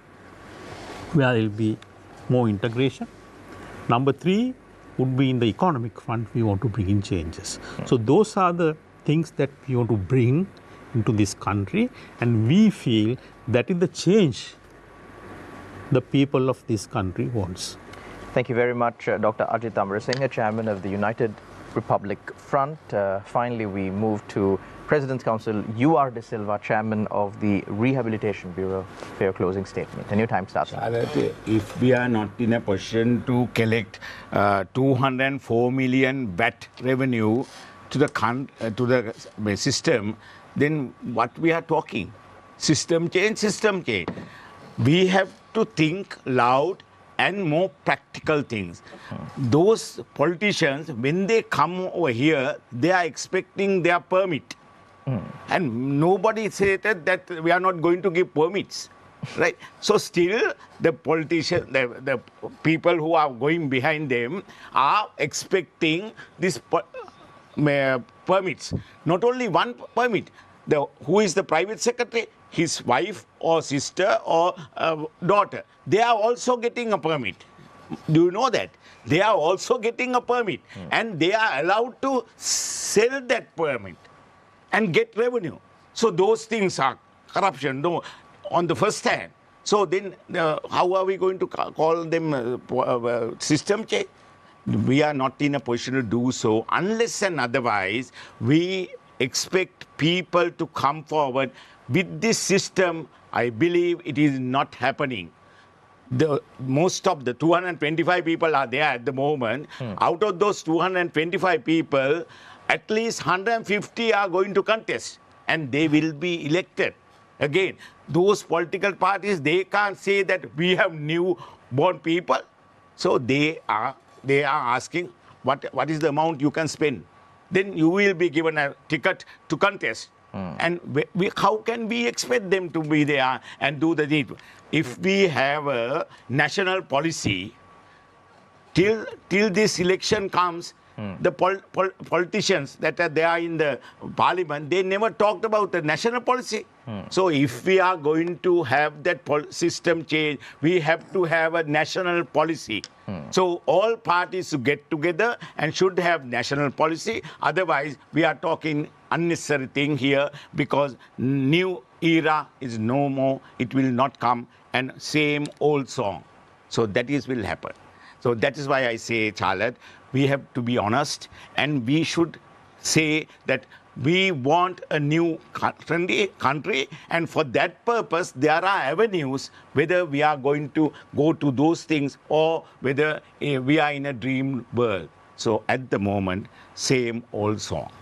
where there will be more integration. Number three would be in the economic front, we want to bring in changes. So those are the things that we want to bring into this country, and we feel that is the change the people of this country wants. Thank you very much, Dr. Ajit Amarasinghe, Chairman of the United Republic Front. Finally, we move to President's Counsel U.R. De Silva, Chairman of the Rehabilitation Bureau, for your closing statement. And your time starts now. If we are not in a position to collect 204 million VAT revenue to the system, then what we are talking? System change, system change. We have to think loud and more practical things. Those politicians, when they come over here, they are expecting their permit. And nobody said that we are not going to give permits, right? So still the politicians, the people who are going behind them are expecting this permits. Not only one permit. Who is the private secretary? His wife or sister or daughter. They are also getting a permit. Do you know that? They are also getting a permit. And they are allowed to sell that permit and get revenue. So those things are corruption on the first hand. So then how are we going to call them system change? We are not in a position to do so unless and otherwise we expect people to come forward. With this system, I believe it is not happening. Most of the 225 people are there at the moment. Out of those 225 people, at least 150 are going to contest and they will be elected. Again, those political parties, they can't say that we have new-born people. So they are asking what is the amount you can spend. Then you will be given a ticket to contest. And how can we expect them to be there and do the deed? If we have a national policy, till this election comes, the politicians that are there in the parliament, they never talked about the national policy. So if we are going to have that system change, we have to have a national policy. So all parties should get together and should have national policy. Otherwise, we are talking unnecessary thing here, because new era is no more. It will not come, and same old song. So that will happen. So that is why I say, Charlotte, we have to be honest, and we should say that we want a new country, and for that purpose, there are avenues, whether we are going to go to those things or whether we are in a dream world. So at the moment, same old song.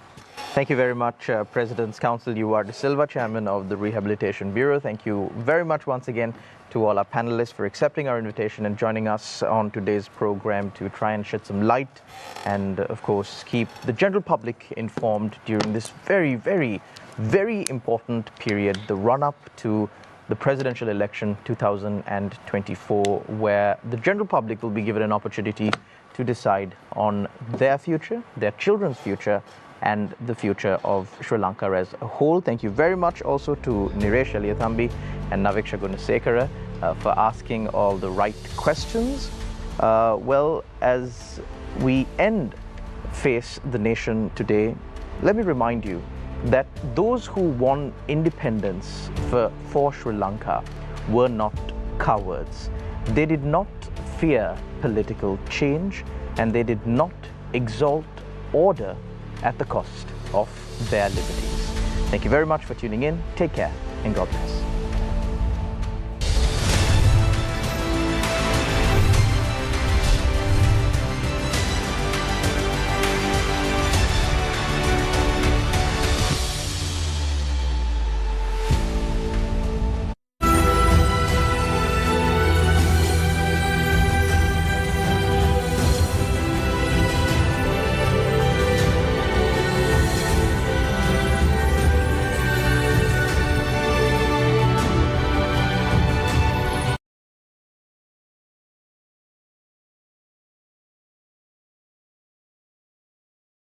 Thank you very much, President's Council UR De Silva, Chairman of the Rehabilitation Bureau. Thank you very much once again to all our panelists for accepting our invitation and joining us on today's program to try and shed some light and, of course, keep the general public informed during this very, very, very important period, the run-up to the presidential election 2024, where the general public will be given an opportunity to decide on their future, their children's future, and the future of Sri Lanka as a whole. Thank you very much also to Niresh Eliyathambi and Naviksha Gunasekara for asking all the right questions. Well, as we face the nation today, let me remind you that those who won independence for Sri Lanka were not cowards. They did not fear political change, and they did not exalt order at the cost of their liberties. Thank you very much for tuning in. Take care and God bless.